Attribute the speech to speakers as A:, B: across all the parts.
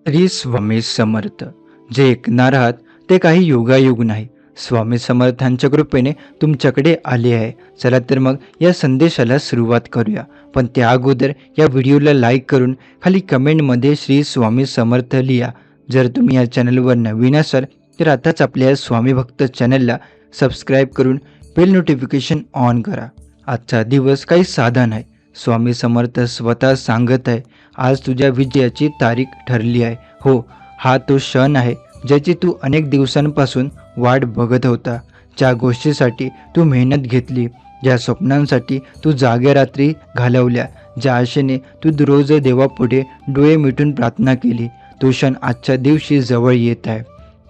A: श्री स्वामी समर्थ. जे ऐकणार आहात ते काही योगायोग नाही, स्वामी समर्थांच्या कृपेने तुमच्याकडे आले आहे. चला तर मग या संदेशाला सुरुवात करूया. पण त्या अगोदर या व्हिडिओला लाईक करून खाली कमेंटमध्ये श्री स्वामी समर्थ लिहा. जर तुम्ही या चॅनलवर नवीन असाल तर आताच आपल्या या स्वामी भक्त चॅनलला सबस्क्राईब करून बेल नोटिफिकेशन ऑन करा. आजचा दिवस काही साधा नाही. स्वामी समर्थ स्वतः सांगत आहे, आज तुझ्या विजयाची तारीख ठरली आहे. हो, हा तो क्षण आहे ज्याची तू अनेक दिवसांपासून वाट बघत होता. ज्या गोष्टीसाठी तू मेहनत घेतली, ज्या स्वप्नांसाठी तू जाग्या रात्री घालवल्या, ज्या आशेने तू रोज देवापुढे डोळे मिटून प्रार्थना केली, तो क्षण आजच्या दिवशी जवळ येत आहे.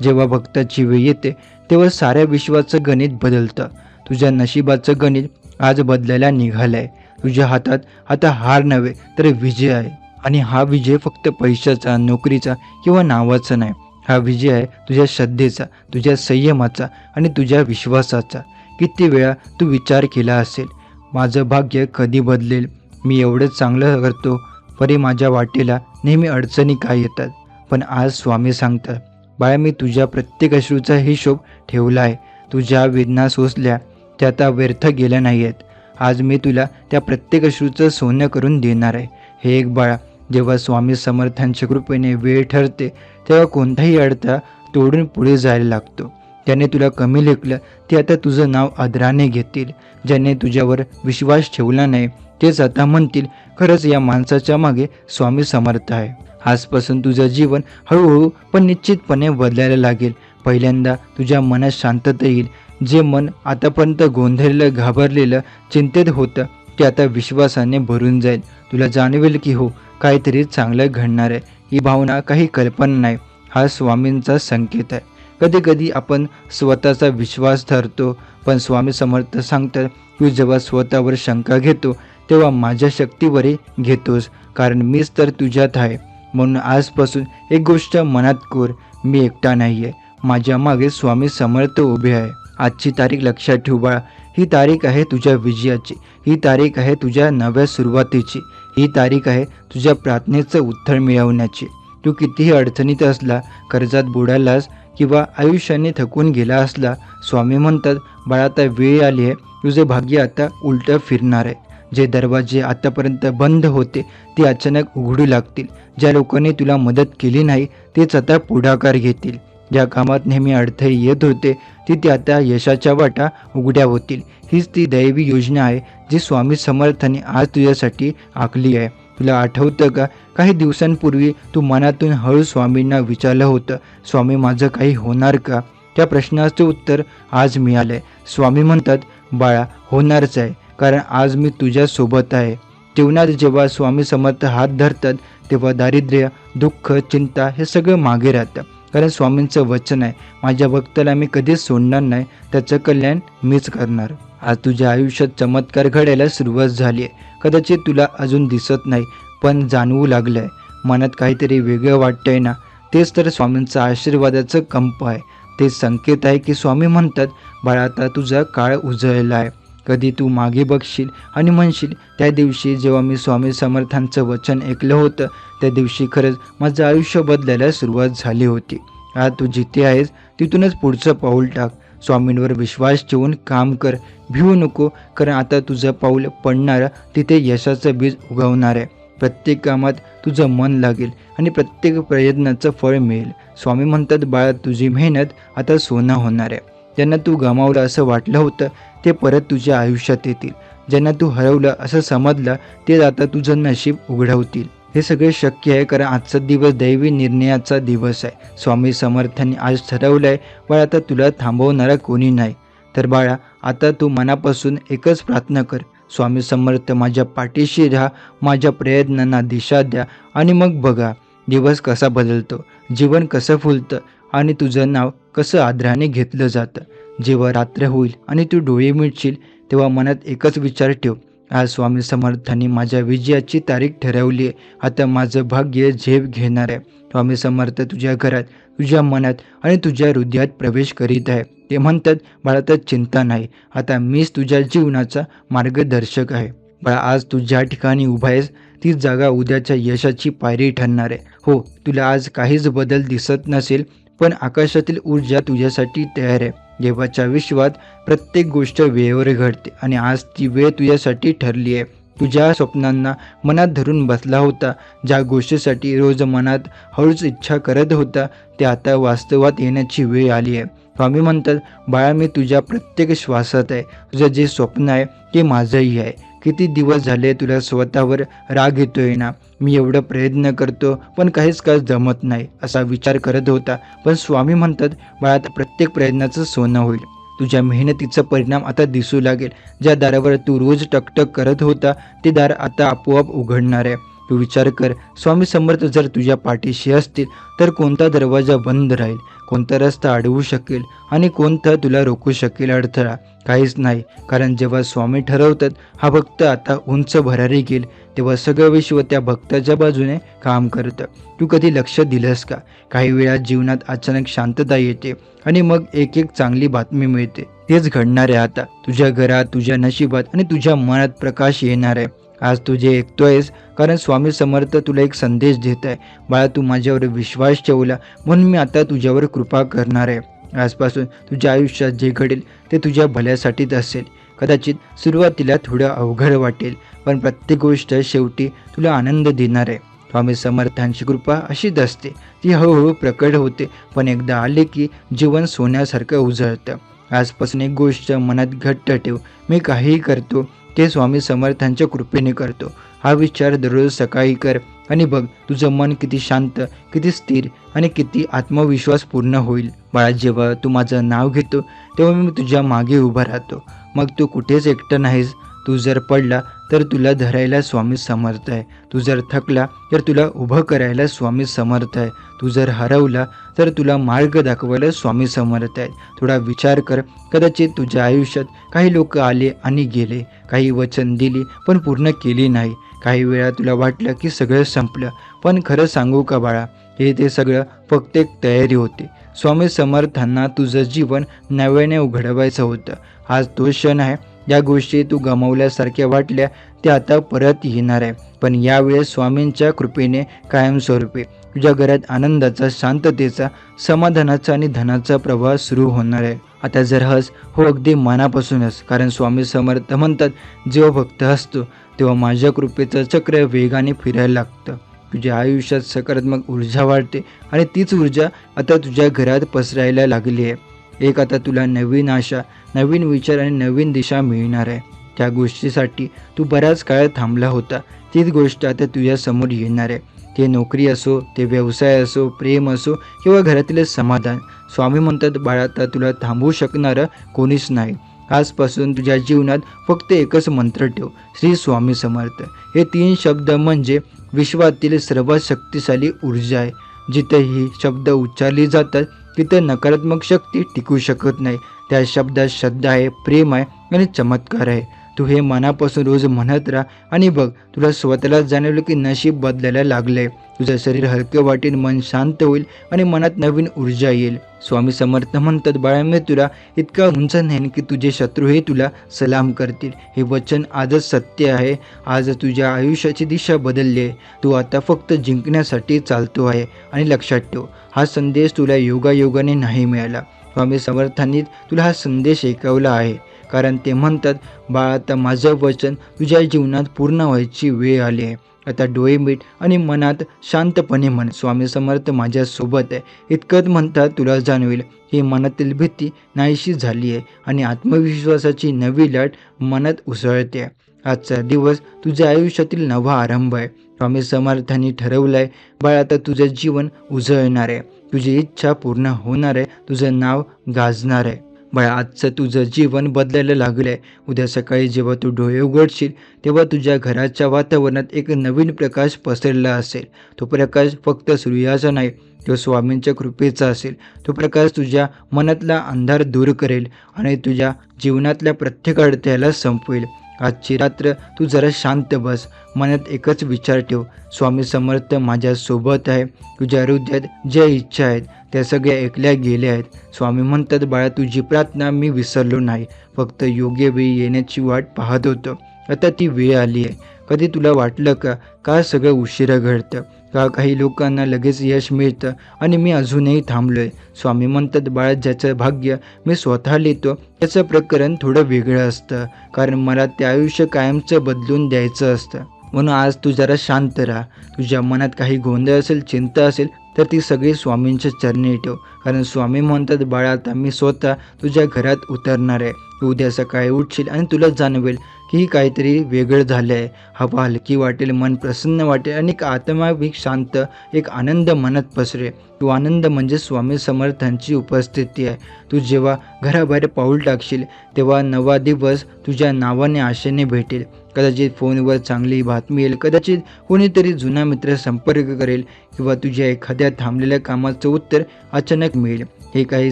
A: जेव्हा भक्ताची वेळ येते तेव्हा साऱ्या विश्वाचं गणित बदलतं. तुझ्या नशिबाचं गणित आज बदलायला निघालंय. तुझ्या हातात आता हार नव्हे तर विजय आहे. आणि हा विजय फक्त पैशाचा, नोकरीचा किंवा नावाचा नाही. हा विजय आहे तुझ्या श्रद्धेचा, तुझ्या संयमाचा आणि तुझ्या विश्वासाचा. किती वेळा तू विचार केला असेल, माझं भाग्य कधी बदलेल, मी एवढं चांगलं करतो तरी माझ्या वाटेला नेहमी अडचणी काय येतात. पण आज स्वामी सांगतात, बाळा, मी तुझ्या प्रत्येक अश्रूचा हिशोब ठेवला आहे. तुझ्या वेदना सोसल्या त्या आता व्यर्थ गेल्या नाही आहेत. आज मी तुला त्या प्रत्येक अश्रूचं सोनं करून देणार आहे. हे एक बाळा, जेव्हा स्वामी समर्थांच्या कृपेने वेळ ठरते तेव्हा कोणताही अडथळा तोडून पुढे जायला लागतो. ज्याने तुला कमी लेखलं ते आता तुझं नाव आदराने घेतील. ज्याने तुझ्यावर विश्वास ठेवला नाही तेच आता म्हणतील, खरंच या माणसाच्या मागे स्वामी समर्थ आहे. आजपासून तुझं जीवन हळूहळू पण निश्चितपणे बदलायला लागेल. पहिल्यांदा तुझ्या मनात शांतता येईल. जे मन आतापर्यंत गोंधळलेलं, घाबरलेलं, चिंतेत होतं ते आता विश्वासाने भरून जाईल. तुला जाणवेल की हो, काहीतरी चांगलं घडणार आहे. ही भावना काही कल्पना नाही, हा स्वामींचा संकेत आहे. कधी कधी आपण स्वतःचा विश्वास ठरतो, पण स्वामी समर्थ सांगतात, तू जेव्हा स्वतःवर शंका घेतो तेव्हा माझ्या शक्तीवरही घेतोस, कारण मीच तर तुझ्यात आहे. म्हणून आजपासून एक गोष्ट मनात कोर, मी एकटा नाही आहे, माझ्या मागे स्वामी समर्थ उभे आहे. आजची तारीख लक्षात ठेव बाळा. ही तारीख आहे तुझ्या विजयाची. ही तारीख आहे तुझ्या नव्या सुरुवातीची. ही तारीख आहे तुझ्या प्रार्थनेचं उत्तर मिळवण्याची. तू कितीही अडचणीत असला, कर्जात बुडालास किंवा आयुष्याने थकून गेला असला, स्वामी म्हणतात, बाळा, आता वेळ आली आहे. तुझे भाग्य आता उलटं फिरणार आहे. जे दरवाजे आतापर्यंत बंद होते ते अचानक उघडू लागतील. ज्या लोकांनी तुला मदत केली नाही तेच आता पुढाकार घेतील. ज्या कामात नेहमी अडथळे येत होते तिथे आता यशाच्या वाटा उघड्या होतील. हीच ती दैवी योजना आहे जी स्वामी समर्थांनी आज तुझ्यासाठी आखली आहे. तुला आठवतं का, काही दिवसांपूर्वी तू मनातून हळू स्वामींना विचारलं होतं, स्वामी, माझं काही होणार का? त्या प्रश्नाचं उत्तर आज मिळालंय. स्वामी म्हणतात, बाळा, होणारच आहे, कारण आज मी तुझ्या सोबत आहे. जीवनात जेव्हा स्वामी समर्थ हात धरतात तेव्हा दारिद्र्य, दुःख, चिंता हे सगळं मागे राहतं. कारण स्वामींचं वचन आहे, माझ्या भक्ताला मी कधीच सोडणार नाही, त्याचं कल्याण मीच करणार. आज तुझ्या आयुष्यात चमत्कार घडायला सुरुवात झाली आहे. कदाचित तुला अजून दिसत नाही, पण जाणवू लागलं आहे. मनात काहीतरी वेगळं वाटतंय ना, तेच तर स्वामींचं आशीर्वादाचं कंप आहे. ते संकेत आहे की स्वामी म्हणतात, बाळा, आता तुझा काळ उजळला आहे. कधी तू मागे बघशील आणि म्हणशील, त्या दिवशी जेव्हा मी स्वामी समर्थांचं वचन ऐकलं होतं त्या दिवशी खरंच माझं आयुष्य बदलायला सुरुवात झाली होती. आज तू जिथे आहेस तिथूनच पुढचं पाऊल टाक. स्वामींवर विश्वास ठेवून काम कर. भिवू नको, कारण आता तुझं पाऊल पडणार तिथे यशाचं बीज उगवणार आहे. प्रत्येक कामात तुझं मन लागेल आणि प्रत्येक प्रयत्नाचं फळ मिळेल. स्वामी म्हणतात, बाळा, तुझी मेहनत आता सोनं होणार आहे. ज्यांना तू गमावलं असं वाटलं होतं ते परत तुझ्या आयुष्यात येतील. ज्यांना तू हरवलं असं समजलं ते आता तुझं नशीब उघडवतील. हे सगळे शक्य आहे कारण आजचा दिवस दैवी निर्णयाचा दिवस आहे. स्वामी समर्थांनी आज ठरवलं आहे, बाळा, आता तुला थांबवणारा कोणी नाही. तर बाळा, आता तू मनापासून एकच प्रार्थना कर, स्वामी समर्थ, माझ्या पाठीशी राहा, माझ्या प्रयत्नांना दिशा द्या आणि मग बघा दिवस कसा बदलतो, जीवन कसं फुलतं आणि तुझं नाव कसं आदराने घेतलं जातं. जेव्हा रात्र होईल आणि तू डोळे मिटशील तेव्हा मनात एकच विचार ठेव, आज स्वामी समर्थांनी माझ्या विजयाची तारीख ठरवली आहे. आता माझं भाग्य झेप घेणार आहे. स्वामी समर्थ तुझ्या घरात, तुझ्या मनात आणि तुझ्या हृदयात प्रवेश करीत आहे. ते म्हणतात, बाळा, तर चिंता नाही, आता मीच तुझ्या जीवनाचा मार्गदर्शक आहे. बाळा, आज तू ज्या ठिकाणी उभा आहेस तीच जागा उद्याच्या यशाची पायरी ठरणार आहे. हो, तुला आज काहीच बदल दिसत नसेल, पण आकाशातील ऊर्जा तुझ्यासाठी तयार आहे. देवाच्या विश्वात प्रत्येक गोष्ट वेळेवर घडते आणि आज ती वेळ तुझ्यासाठी ठरली आहे. तुझ्या स्वप्नांना मनात धरून बसला होता, ज्या गोष्टीसाठी रोज मनात हळूच इच्छा करत होता, ते आता वास्तवात येण्याची वेळ आली आहे. स्वामी म्हणतात, बाळा, मी तुझ्या प्रत्येक श्वासात आहे. तुझं जे स्वप्न आहे ते माझंही आहे. किती दिवस झाले तुला स्वतःवर राग येतोय ना, मी एवढं प्रयत्न करतो पण काहीच काय जमत नाही असा विचार करत होता. पण स्वामी म्हणतात, बाळा, आता प्रत्येक प्रयत्नाचं सोनं होईल. तुझ्या मेहनतीचा परिणाम आता दिसू लागेल. ज्या दारावर तू रोज टकटक करत होता ते दार आता आपोआप उघडणार आहे. तू विचार कर, स्वामी समर्थ जर तुझ्या पाठीशी असतील तर कोणता दरवाजा बंद राहील, कोणता रस्ता अडवू शकेल आणि कोणता तुला रोखू शकेल अडथळा? काहीच नाही. कारण जेव्हा स्वामी ठरवतात हा भक्त आता उंच भरारी घेईल, तेव्हा सगळं विश्व त्या भक्ताच्या बाजूने काम करतं. तू कधी लक्ष दिलंस का? काही वेळा जीवनात अचानक शांतता येते आणि मग एक एक चांगली बातमी मिळते. तेच घडणार आहे आता. तुझ्या घरात, तुझ्या नशिबात आणि तुझ्या मनात प्रकाश येणार आहे. आज तू जे ऐकतोयस कारण स्वामी समर्थ तुला एक संदेश देत आहे. बाळा, तू माझ्यावर विश्वास ठेवला म्हणून मी आता तुझ्यावर कृपा करणार आहे. आजपासून तुझ्या आयुष्यात जे घडेल ते तुझ्या भल्यासाठीच असेल. कदाचित सुरुवातीला थोडं अवघड वाटेल, पण प्रत्येक गोष्ट शेवटी तुला आनंद देणार आहे. स्वामी समर्थांची कृपा अशीच असते, ती हळूहळू प्रकट होते, पण एकदा आले की जीवन सोन्यासारखं उजळतं. आजपासून एक गोष्ट मनात घट्ट ठेव, मी काहीही करतो ते स्वामी समर्थांच्या कृपेने करतो. हा विचार दररोज सकाळी कर आणि बघ तुझं मन किती शांत, किती स्थिर आणि किती आत्मविश्वास पूर्ण होईल. बाळा, जेव्हा तू माझं नाव घेतो तेव्हा मी तुझ्या मागे उभा राहतो. मग तू कुठेच एकटं नाहीस. तू जर पडला तर तुला धरायला स्वामी समर्थ आहे. तू जर थकला तर तुला उभं करायला स्वामी समर्थ आहे. तू जर हरवला तर तुला मार्ग दाखवायला स्वामी समर्थ आहे. थोडा विचार कर, कदाचित तुझ्या आयुष्यात काही लोक आले आणि गेले, काही वचन दिली पण पूर्ण केली नाही. काही वेळा तुला वाटलं की सगळं संपलं, पण खरं सांगू का बाळा, ते सगळं फक्त एक तयारी होती. स्वामी समर्थांना तुझं जीवन नव्याने उघडवायचं होतं. आज तो क्षण आहे. ज्या गोष्टी तू गमावल्यासारख्या वाटल्या त्या आता परत येणार आहे, पण यावेळेस स्वामींच्या कृपेने कायमस्वरूपी. तुझ्या घरात आनंदाचा, शांततेचा, समाधानाचा आणि धनाचा प्रवाह सुरू होणार आहे. आता जर हस, हो, अगदी मनापासूनच. कारण स्वामी समर्थ म्हणतात, जेव्हा भक्त असतो तेव्हा माझ्या कृपेचं चक्र वेगाने फिरायला लागतं. तुझ्या आयुष्यात सकारात्मक ऊर्जा वाढते आणि तीच ऊर्जा आता तुझ्या घरात पसरायला लागली आहे. एक आता तुला नवीन आशा, नवीन विचार आणि नवीन दिशा मिळणार आहे. त्या गोष्टीसाठी तू बराच काळ थांबला होता, तीच गोष्ट आता तुझ्यासमोर येणार आहे. ते नोकरी असो, ते व्यवसाय असो, प्रेम असो किंवा घरातील समाधान. स्वामी म्हणतात, बाळा, आता तुला थांबवू शकणारं कोणीच नाही. आजपासून तुझ्या जीवनात फक्त एकच मंत्र ठेव, श्री स्वामी समर्थ. हे 3 शब्द म्हणजे विश्वातील सर्वात शक्तिशाली ऊर्जा आहे. जिथे ही शब्द उच्चारली जातात तिथं नकारात्मक शक्ती टिकू शकत नाही. त्या शब्दात श्रद्धा आहे, प्रेम आहे आणि चमत्कार आहे. तू हे मनापासून रोज म्हणत राहा आणि बघ, तुला स्वतःला जाणवलं की नशीब बदलायला लागलंय. तुझं शरीर हलकं वाटेल, मन शांत होईल आणि मनात नवीन ऊर्जा येईल. स्वामी समर्थ म्हणतात, बाळा, मी तुला इतका उंच नेन की तुझे शत्रूही तुला सलाम करतील. हे वचन आजच सत्य आहे. आज तुझ्या आयुष्याची दिशा बदलली आहे. तू आता फक्त जिंकण्यासाठी चालतो आहे. आणि लक्षात ठेव, हा संदेश तुला योगायोगाने नाही मिळाला. स्वामी समर्थांनी तुला हा संदेश ऐकवला आहे. कारण ते म्हणतात, बाळा, आता माझं वचन तुझ्या जीवनात पूर्ण व्हायची वेळ आली आहे. आता डोळे मीट आणि मनात शांतपणे म्हण, स्वामी समर्थ माझ्यासोबत आहे. इतकंच म्हणतात तुला जाणवेल ही मनातील भीती नाहीशी झाली आहे आणि आत्मविश्वासाची नवी लाट मनात उसळते. आजचा दिवस तुझ्या आयुष्यातील नवा आरंभ आहे. स्वामी समर्थांनी ठरवलं आहे, बाळा, आता तुझं जीवन उजळणार आहे. तुझी इच्छा पूर्ण होणार आहे. तुझं नाव गाजणार आहे. बाळा, आजचं तुझं जीवन बदलायला लागलं आहे. उद्या सकाळी जेव्हा तू डोळे उघडशील तेव्हा तुझ्या घराच्या वातावरणात एक नवीन प्रकाश पसरला असेल. तो प्रकाश फक्त सूर्याचा नाही, तो स्वामींच्या कृपेचा असेल. तो प्रकाश तुझ्या मनातला अंधार दूर करेल आणि तुझ्या जीवनातल्या प्रत्येक अडथळ्याला संपवेल. आजची रात्र तू जरा शांत बस. मनात एकच विचार ठेव, स्वामी समर्थ माझ्यासोबत आहे. तुझ्या हृदयात ज्या इच्छा आहेत त्या सगळ्या ऐकल्या गेल्या आहेत. स्वामी म्हणतात, बाळा, तुझी प्रार्थना मी विसरलो नाही, फक्त योग्य वेळी येण्याची वाट पाहत होतो. आता ती वेळ आली आहे. कधी तुला वाटलं का का सगळं उशिरा घडतं, का काही लोकांना लगेच यश मिळतं आणि मी अजूनही थांबलोय? स्वामी म्हणतात, बाळा, ज्याचं भाग्य मी स्वतः लिहितो त्याचं प्रकरण थोडं वेगळं असतं, कारण मला ते आयुष्य कायमचं बदलून द्यायचं असतं. म्हणून आज तू जरा शांत राहा. तुझ्या मनात काही गोंधळ असेल, चिंता असेल तर ती सगळी स्वामींच्या चरणी ठेव. कारण स्वामी म्हणतात, बाळा, आता मी स्वतः तुझ्या घरात उतरणार आहे. तू उद्या सकाळी उठशील आणि तुला जाणवेल की काहीतरी वेगळं झालं आहे. हवा हलकी वाटेल, मन प्रसन्न वाटेल आणि एक आत्माविक शांत एक आनंद मनात पसरे. तो आनंद म्हणजे स्वामी समर्थांची उपस्थिती आहे. तू जेव्हा घराबाहेर पाऊल टाकशील तेव्हा नवा दिवस तुझ्या नावाने आशेने भेटेल. कदाचित फोनवर चांगली बातमी येईल, कदाचित कोणीतरी जुना मित्र संपर्क करेल किंवा तुझ्या एखाद्या थांबलेल्या कामाचं उत्तर अचानक मिळेल. हे काही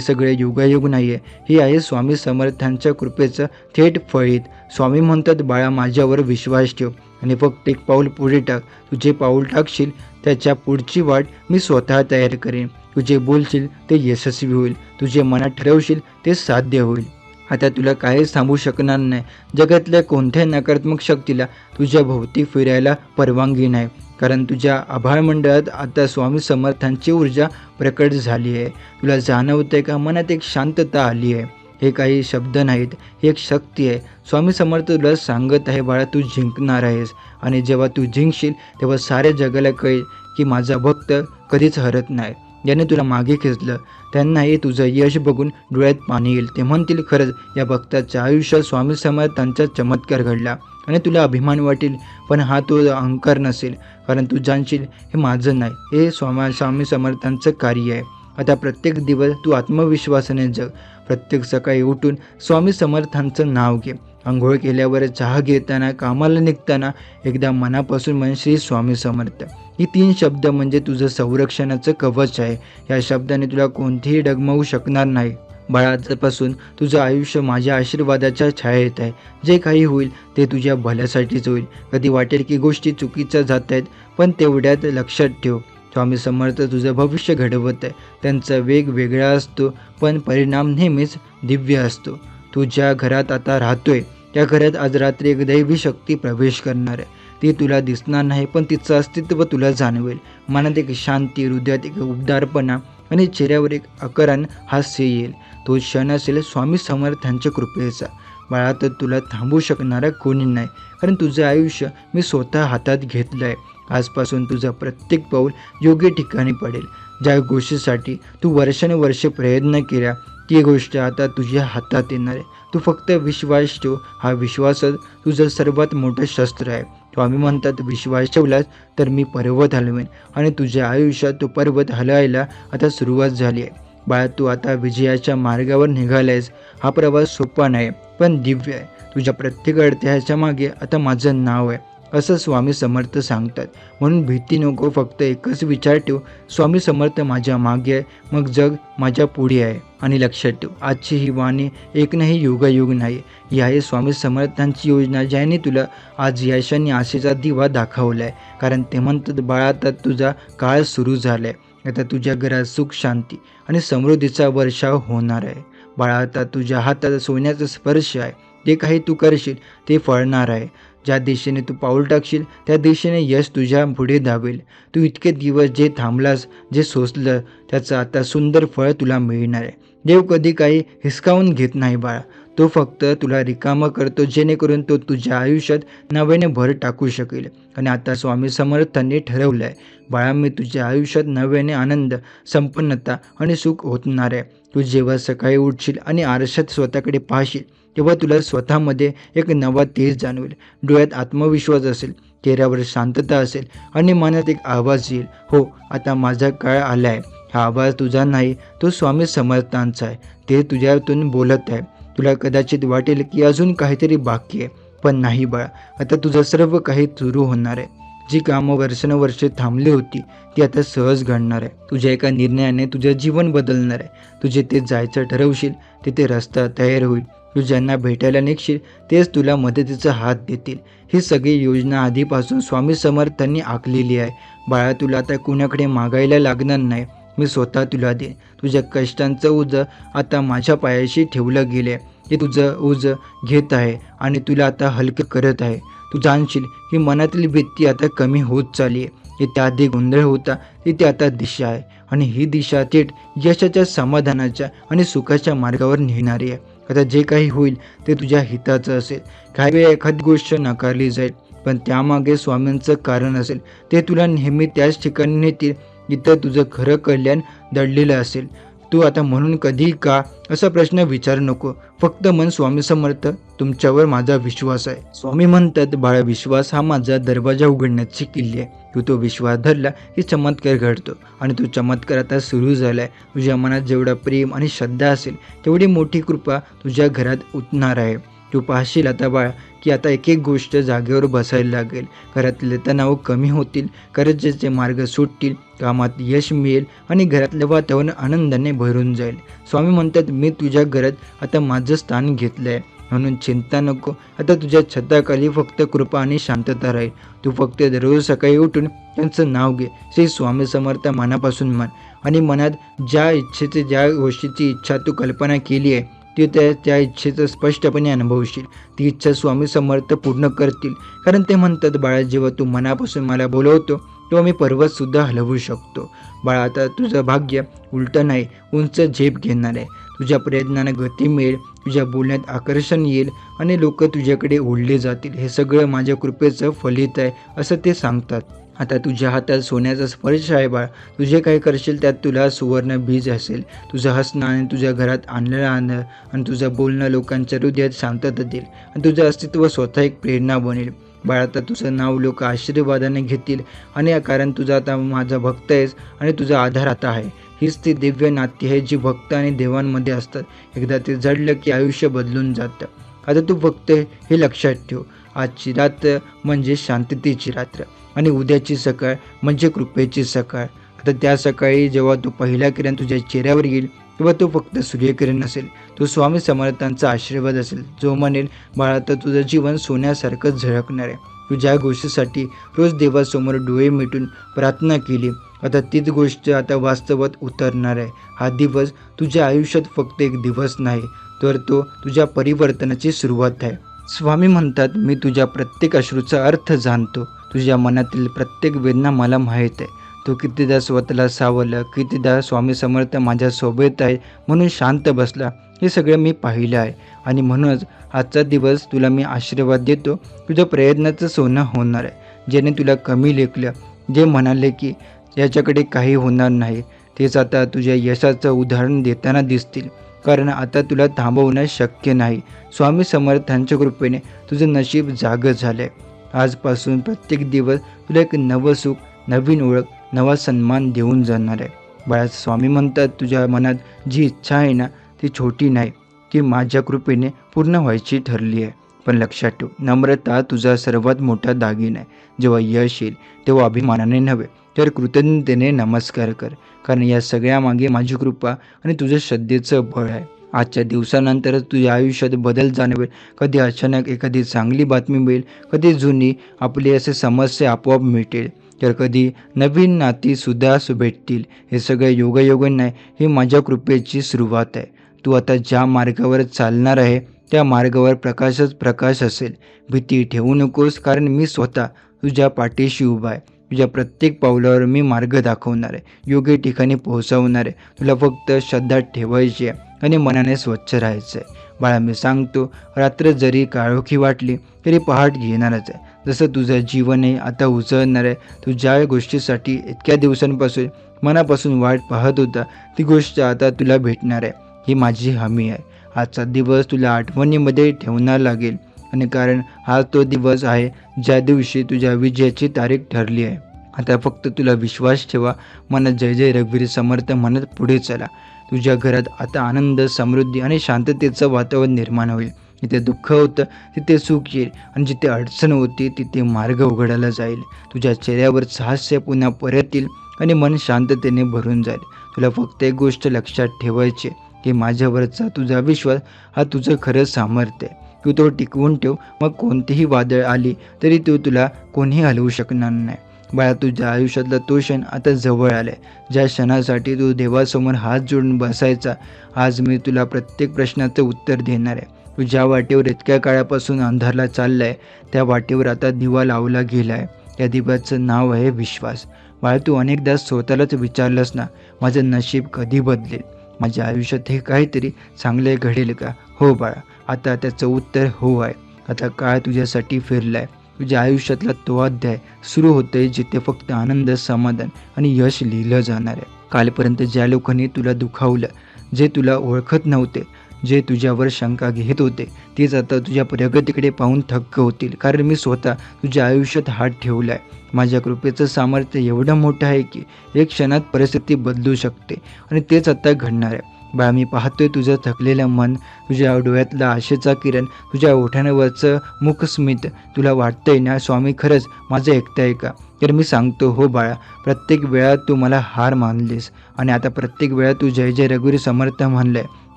A: सगळे योगायोग नाही आहे, हे आहे स्वामी समर्थांच्या कृपेचं थेट फळीत. स्वामी म्हणतात, बाळा, माझ्यावर विश्वास ठेव आणि फक्त एक पाऊल पुढे टाक. तू जे पाऊल टाकशील त्याच्या पुढची वाट मी स्वतः तयार करेन. तू जे बोलशील ते यशस्वी होईल. तू जे मनात ठरवशील ते साध्य होईल. आता तुला काहीच थांबू शकणार नाही. जगातल्या कोणत्याही नकारात्मक शक्तीला तुझ्या भोवती फिरायला परवानगी नाही, कारण तुझ्या आभाळ मंडळात आता स्वामी समर्थांची ऊर्जा प्रकट झाली आहे. तुला जाणवतंय का मनात एक शांतता आली आहे? हे काही शब्द नाहीत, ही एक शक्ती आहे. स्वामी समर्थ तुला सांगत आहे, बाळा, तू जिंकणार आहेस. आणि जेव्हा तू जिंकशील तेव्हा साऱ्या जगाला कळेल की माझा भक्त कधीच हरत नाही. ज्याने तुला मागे खेचलं त्यांनाही तुझं यश बघून डोळ्यात पाणी येईल. ते म्हणतील, खरंच या भक्ताच्या आयुष्यात स्वामी समर्थांचा चमत्कार घडला. आणि तुला अभिमान वाटेल, पण हा तो अहंकार नसेल, कारण तू जाणशील हे माझं नाही, हे स्वामी समर्थांचं कार्य आहे. आता प्रत्येक दिवस तू आत्मविश्वासाने जग. प्रत्येक सकाळी उठून स्वामी समर्थांचं नाव घे. अंघोळ केल्यावर, चहा घेताना, कामाला निघताना एकदा मनापासून म्हण, श्री स्वामी समर्थ. ही 3 शब्द म्हणजे तुझं संरक्षणाचं कवच आहे. या शब्दाने तुला कोणतीही डगमगू शकणार नाही. बाळा, आजपासून तुझं आयुष्य माझ्या आशीर्वादाच्या छायेत आहे. जे काही होईल ते तुझ्या भल्यासाठीच होईल. कधी वाटेल की गोष्टी चुकीच्या जात आहेत, पण तेवढ्यात लक्षात ठेव, स्वामी समर्थ तुझं भविष्य घडवत आहे. त्यांचा वेग वेगळा असतो, पण परिणाम नेहमीच दिव्य असतो. तू ज्या घरात आता राहतोय त्या घरात आज रात्री एक दैवी शक्ती प्रवेश करणार आहे. ती तुला दिसणार नाही, पण तिचं अस्तित्व तुला जाणवेल. मनात एक शांती, हृदयात एक उबदारपणा आणि चेहऱ्यावर एक अकरान हास्य येईल. तो क्षण असेल स्वामी समर्थांच्या कृपेचा. बाळा, तर तुला थांबवू शकणारा कोणी नाही, कारण तुझं आयुष्य मी स्वतः हातात घेतलं आहे. आजपासून तुझं प्रत्येक पाऊल योग्य ठिकाणी पडेल. ज्या गोष्टीसाठी तू वर्षानुवर्षे प्रयत्न केला ती गोष्ट आता तुझ्या हातात येणार आहे. तू फक्त विश्वास ठेव. हा विश्वासच तुझं सर्वात मोठं शस्त्र आहे. स्वामी म्हणतात, विश्वास ठेवलास तर मी पर्वत हलवेन. आणि तुझ्या आयुष्यात तो पर्वत हलवायला आता सुरुवात झाली आहे. बाळा, तू आता विजयाच्या मार्गावर निघालायस. हा प्रवास सोपा नाही, पण दिव्य आहे. तुझ्या प्रत्येक अडथळ्याच्या मागे आता माझं नाव आहे, असं स्वामी समर्थ सांगतात. म्हणून भीती नको, फक्त एकच विचार ठेव, स्वामी समर्थ माझ्या मागे आहे, मग जग माझ्या पुढे आहे. आणि लक्षात ठेव, आजची ही वाणी एक नाही, योगायोग नाही, ही आहे स्वामी समर्थांची योजना, ज्याने तुला आज यशाने आशेचा दिवा दाखवला आहे. कारण ते म्हणतात, बाळा, आता तुझा काळ सुरू झाला आहे. आता तुझ्या घरात सुख, शांती आणि समृद्धीचा वर्षाव होणार आहे. बाळा, आता तुझ्या हातात सोन्याचा स्पर्श आहे. जे काही तू करशील ते फळणार आहे. ज्या दिशेने तू पाऊल टाकशील त्या दिशेने यश तुझ्या पुढे धावेल. तू इतके दिवस जे थांबलास, जे सोसलं, त्याचं आता सुंदर फळ तुला मिळणार आहे. देव कधी काही हिसकावून घेत नाही बाळा. तो फक्त तुला रिकामं करतो, जेणेकरून तो तुझ्या आयुष्यात नव्याने भर टाकू शकेल. आणि आता स्वामी समर्थांनी ठरवलं आहे, बाळा, मी तुझ्या आयुष्यात नव्याने आनंद, संपन्नता आणि सुख होणार आहे. तू जेव्हा सकाळी उठशील आणि आरशात स्वतःकडे पाहशील तेव्हा तुला स्वतःमध्ये एक नवा तेज जाणवेल. डोळ्यात आत्मविश्वास असेल, चेहऱ्यावर शांतता असेल आणि मनात एक आवाज येईल, हो, आता माझा काळ आला आहे. हा आवाज तुझा नाही, तो स्वामी समर्थांचा आहे. ते तुझ्यातून बोलत आहे. तुला कदाचित वाटेल की अजून काहीतरी बाकी आहे, पण नाही बाळा, आता तुझं सर्व काही सुरू होणार आहे. जी कामं वर्षानुवर्षे थांबली होती ती आता सहज घडणार आहे. तुझ्या एका निर्णयाने तुझं जीवन बदलणार आहे. तू जिथे जायचं ठरवशील तिथे रस्ता तयार होईल. तू ज्यांना भेटायला निघशील तेच तुला मदतीचा हात देतील. ही सगळी योजना आधीपासून स्वामी समर्थांनी आखलेली आहे. बाळा, तुला आता कुणाकडे मागायला लागणार नाही, मी स्वतः तुला देईन. तुझ्या कष्टांचं ओझं आता माझ्या पायाशी ठेवलं गेले. ते तुझं ओझं घेत आहे आणि तुला आता हलकं करत आहे. तू जाणशील की मनातील भीती आता कमी होत चालली आहे. जिथे आधी गोंधळ होता तिथे आता दिशा आहे, आणि ही दिशा थेट यशाच्या, समाधानाच्या आणि सुखाच्या मार्गावर नेणारी आहे. आता जे काही होईल ते तुझ्या हिताचं असेल. काही वेळा एखादी गोष्ट नाकारली जाईल, पण त्यामागे स्वामींचं कारण असेल. ते तुला नेहमी त्याच ठिकाणी नेतील जिथं तुझं खरं कल्याण दडलेलं असेल. तू आता म्हणून कधी का असा प्रश्न विचारू नको. फक्त मन स्वामी समर्थ, तुमच्यावर माझा विश्वास आहे. स्वामी म्हणतात, बाळा, विश्वास हा माझा दरवाजा उघडण्याची किल्ली आहे. तू तो विश्वास धरला की चमत्कार घडतो, आणि तो चमत्कार आता सुरू झालाय. तुझ्या मनात जेवढा प्रेम आणि श्रद्धा असेल तेवढी मोठी कृपा तुझ्या घरात उतरणार आहे. तू पाहशील आता बाळा की आता एक एक गोष्ट जागेवर बसायला लागेल. घरातले तणाव कमी होतील, कर्जाचे मार्ग सुटतील, कामात यश मिळेल आणि घरातलं वातावरण आनंदाने भरून जाईल. स्वामी म्हणतात, मी तुझ्या घरात आता माझं स्थान घेतलं आहे, म्हणून चिंता नको. आता तुझ्या छताखाली फक्त कृपा आणि शांतता राहील. तू फक्त दररोज सकाळी उठून त्यांचं नाव घे, श्री स्वामी समर्थ मनापासून मान, आणि मनात ज्या गोष्टीची इच्छा तू कल्पना केली आहे ती त्या इच्छेचं स्पष्टपणे अनुभवशील. ती इच्छा स्वामी समर्थ पूर्ण करतील. कारण ते म्हणतात, बाळा, जेव्हा तू मनापासून मला बोलवतो तेव्हा मी पर्वतसुद्धा हलवू शकतो. बाळा, आता तुझं भाग्य उलटं नाही, उंच झेप घेणार आहे. तुझ्या प्रयत्नांना गती मिळेल, तुझ्या बोलण्यात आकर्षण येईल आणि लोक तुझ्याकडे ओढले जातील. हे सगळं माझ्या कृपेचं फलित आहे असं ते सांगतात. आता तुझ्या हातात सोन्याचा स्पर्श आहे बाळा. तू जे काही करशील त्यात तुला सुवर्ण बीज असेल. तुझं हसणं आणि तुझ्या घरात आणलेलं आनंद आणि तुझं बोलणं लोकांच्या हृदयात शांतता देईल, आणि तुझं अस्तित्व स्वतः एक प्रेरणा बनेल. बाळा, आता तुझं नाव लोक आशीर्वादाने घेतील, आणि कारण तुझा आता माझा भक्त आहेस आणि तुझा आधार आता आहे. हीच ती दिव्य नाती आहे जी भक्त आणि देवांमध्ये असतात. एकदा ते जडलं की आयुष्य बदलून जातं. आता तू फक्त हे लक्षात ठेव, आजची रात्र म्हणजे शांततेची रात्र, आणि उद्याची सकाळ म्हणजे कृपेची सकाळ. आता त्या सकाळी जेव्हा तो पहिला किरण तुझ्या चेहऱ्यावर येईल तेव्हा तो फक्त सूर्यकिरण नसेल, तो स्वामी समर्थांचा आशीर्वाद असेल, जो म्हणेल, बाळा, तर तुझं जीवन सोन्यासारखं झळकणार आहे. तू ज्या गोष्टीसाठी रोज देवासमोर डोळे मिटून प्रार्थना केली, आता तीच गोष्ट आता वास्तवात उतरणार आहे. हा दिवस तुझ्या आयुष्यात फक्त एक दिवस नाही, तर तो तुझ्या परिवर्तनाची सुरुवात आहे. स्वामी म्हणतात, मी तुझ्या प्रत्येक अश्रूचा अर्थ जाणतो. तुझ्या मनातील प्रत्येक वेदना मला माहीत आहे. तू कितीदा स्वतःला सावरलं, कितीदा स्वामी समर्थ माझ्या सोबत आहे म्हणून शांत बसला, हे सगळं मी पाहिलं आहे. आणि म्हणूनच आजचा दिवस तुला मी आशीर्वाद देतो. तुझ्या प्रयत्नाचं सोनं होणार आहे. ज्याने तुला कमी लेखलं, जे म्हणाले की याच्याकडे काही होणार नाही, तेच आता तुझ्या यशाचं उदाहरण देताना दिसतील. कारण आता तुला थांबवणं शक्य नाही. स्वामी समर्थांच्या कृपेने तुझं नशीब जागं झालं आहे. आजपासून प्रत्येक दिवस तुला एक नवं सुख, नवीन ओळख, नवा सन्मान देऊन जाणार आहे. बाळा, स्वामी म्हणतात, तुझ्या मनात जी इच्छा आहे ना, ती छोटी नाही, ती माझ्या कृपेने पूर्ण व्हायची ठरली आहे. पण लक्षात ठेव, नम्रता तुझा सर्वात मोठा दागिना आहे. जेव्हा यश येईल तेव्हा अभिमानाने नव्हे, तर कृतज्ञतेने नमस्कार कर. कारण या सगळ्यामागे माझी कृपा आणि तुझं श्रद्धेचं बळ आहे. आजच्या दिवसानंतरच तुझ्या आयुष्यात बदल जाणवेल. कधी अचानक एखादी चांगली बातमी मिळेल, कधी जुनी आपली असे समस्या आपोआप मिटेल, तर कधी नवीन नातीसुद्धा भेटतील. हे सगळं योगायोगन नाही, ही माझ्या कृपेची सुरुवात आहे. तू आता ज्या मार्गावर चालणार आहे त्या मार्गावर प्रकाशच प्रकाश असेल. भीती ठेवू नकोस, कारण मी स्वतः तुझ्या पाठीशी उभा आहे. तुझ्या प्रत्येक पावलावर मी मार्ग दाखवणार आहे, योग्य ठिकाणी पोहोचवणार आहे. तुला फक्त श्रद्धा ठेवायची आहे आणि मनाने स्वच्छ राहायचं आहे. बाळा, मी सांगतो, रात्र जरी काळोखी वाटली तरी पहाट घेणारच आहे. जसं तुझं जीवनही आता उजळणार आहे. तू ज्या गोष्टीसाठी इतक्या दिवसांपासून मनापासून वाट पाहत होता, ती गोष्ट आता तुला भेटणार आहे, ही माझी हमी आहे. आजचा दिवस तुला आठवणीमध्ये ठेवणार लागेल, आणि कारण हा तो दिवस आहे ज्या दिवशी तुझ्या विजयाची तारीख ठरली आहे. आता फक्त तुला विश्वास ठेवा. मनात जय जय रघुवीर समर्थ म्हणत पुढे चला. तुझ्या घरात आता आनंद, समृद्धी आणि शांततेचं वातावरण निर्माण होईल. जिथे दुःख होतं तिथे सुख येईल, आणि जिथे अडचण होती तिथे मार्ग उघडायला जाईल. तुझ्या चेहऱ्यावर हास्य पुन्हा परत येईल आणि मन शांततेने भरून जाईल. तुला फक्त एक गोष्ट लक्षात ठेवायची, की माझ्यावरचा तुझा विश्वास हा तुझं खरं सामर्थ्य आहे. तू तो टिकवून ठेव. मग कोणतीही वादळ आली तरी तुला कोणीही हलवू शकणार नाही. बाळा, तुझ्या आयुष्यातला तो क्षण आता जवळ आलाय, ज्या क्षणासाठी तू देवासमोर हात जोडून बसायचा. आज मी तुला प्रत्येक प्रश्नाचं उत्तर देणार आहे. तू ज्या वाटेवर इतक्या काळापासून अंधारला चाललाय त्या वाटेवर आता दिवा लावला गेलाय. त्या दिव्याचं नाव आहे विश्वास. बाळा, तू अनेकदा स्वतःलाच विचारलंस ना, माझं नशीब कधी बदलेल, माझ्या आयुष्यात हे काहीतरी चांगले घडेल का? हो बाळा, आता त्याचं उत्तर हो आहे. आता काळ तुझ्यासाठी फिरलाय. तुझ्या आयुष्यातला तो अध्याय सुरू होतोय जिथे फक्त आनंद, समाधान आणि यश लिहिलं जाणार आहे. कालपर्यंत ज्या लोकांनी तुला दुखावलं, जे तुला ओळखत नव्हते, जे तुझ्यावर शंका घेत होते, तेच आता तुझ्या प्रगतीकडे पाहून थक्क होतील. कारण मी स्वतः तुझ्या आयुष्यात हात ठेवला आहे. माझ्या कृपेचं सामर्थ्य एवढं मोठं आहे की एक क्षणात परिस्थिती बदलू शकते आणि तेच आता घडणार आहे. बाळा, मी पाहतोय तुझं थकलेलं मन, तुझ्या डोळ्यातला आशेचा किरण, तुझ्या ओठांवरचं मुखस्मित. तुला वाटतंय ना, स्वामी खरंच माझं ऐकताय का? तर मी सांगतो, हो बाळा, प्रत्येक वेळा तू मला हार मानलीस आणि आता प्रत्येक वेळा तू जय जय रघुवीर समर्थ म्हणलंय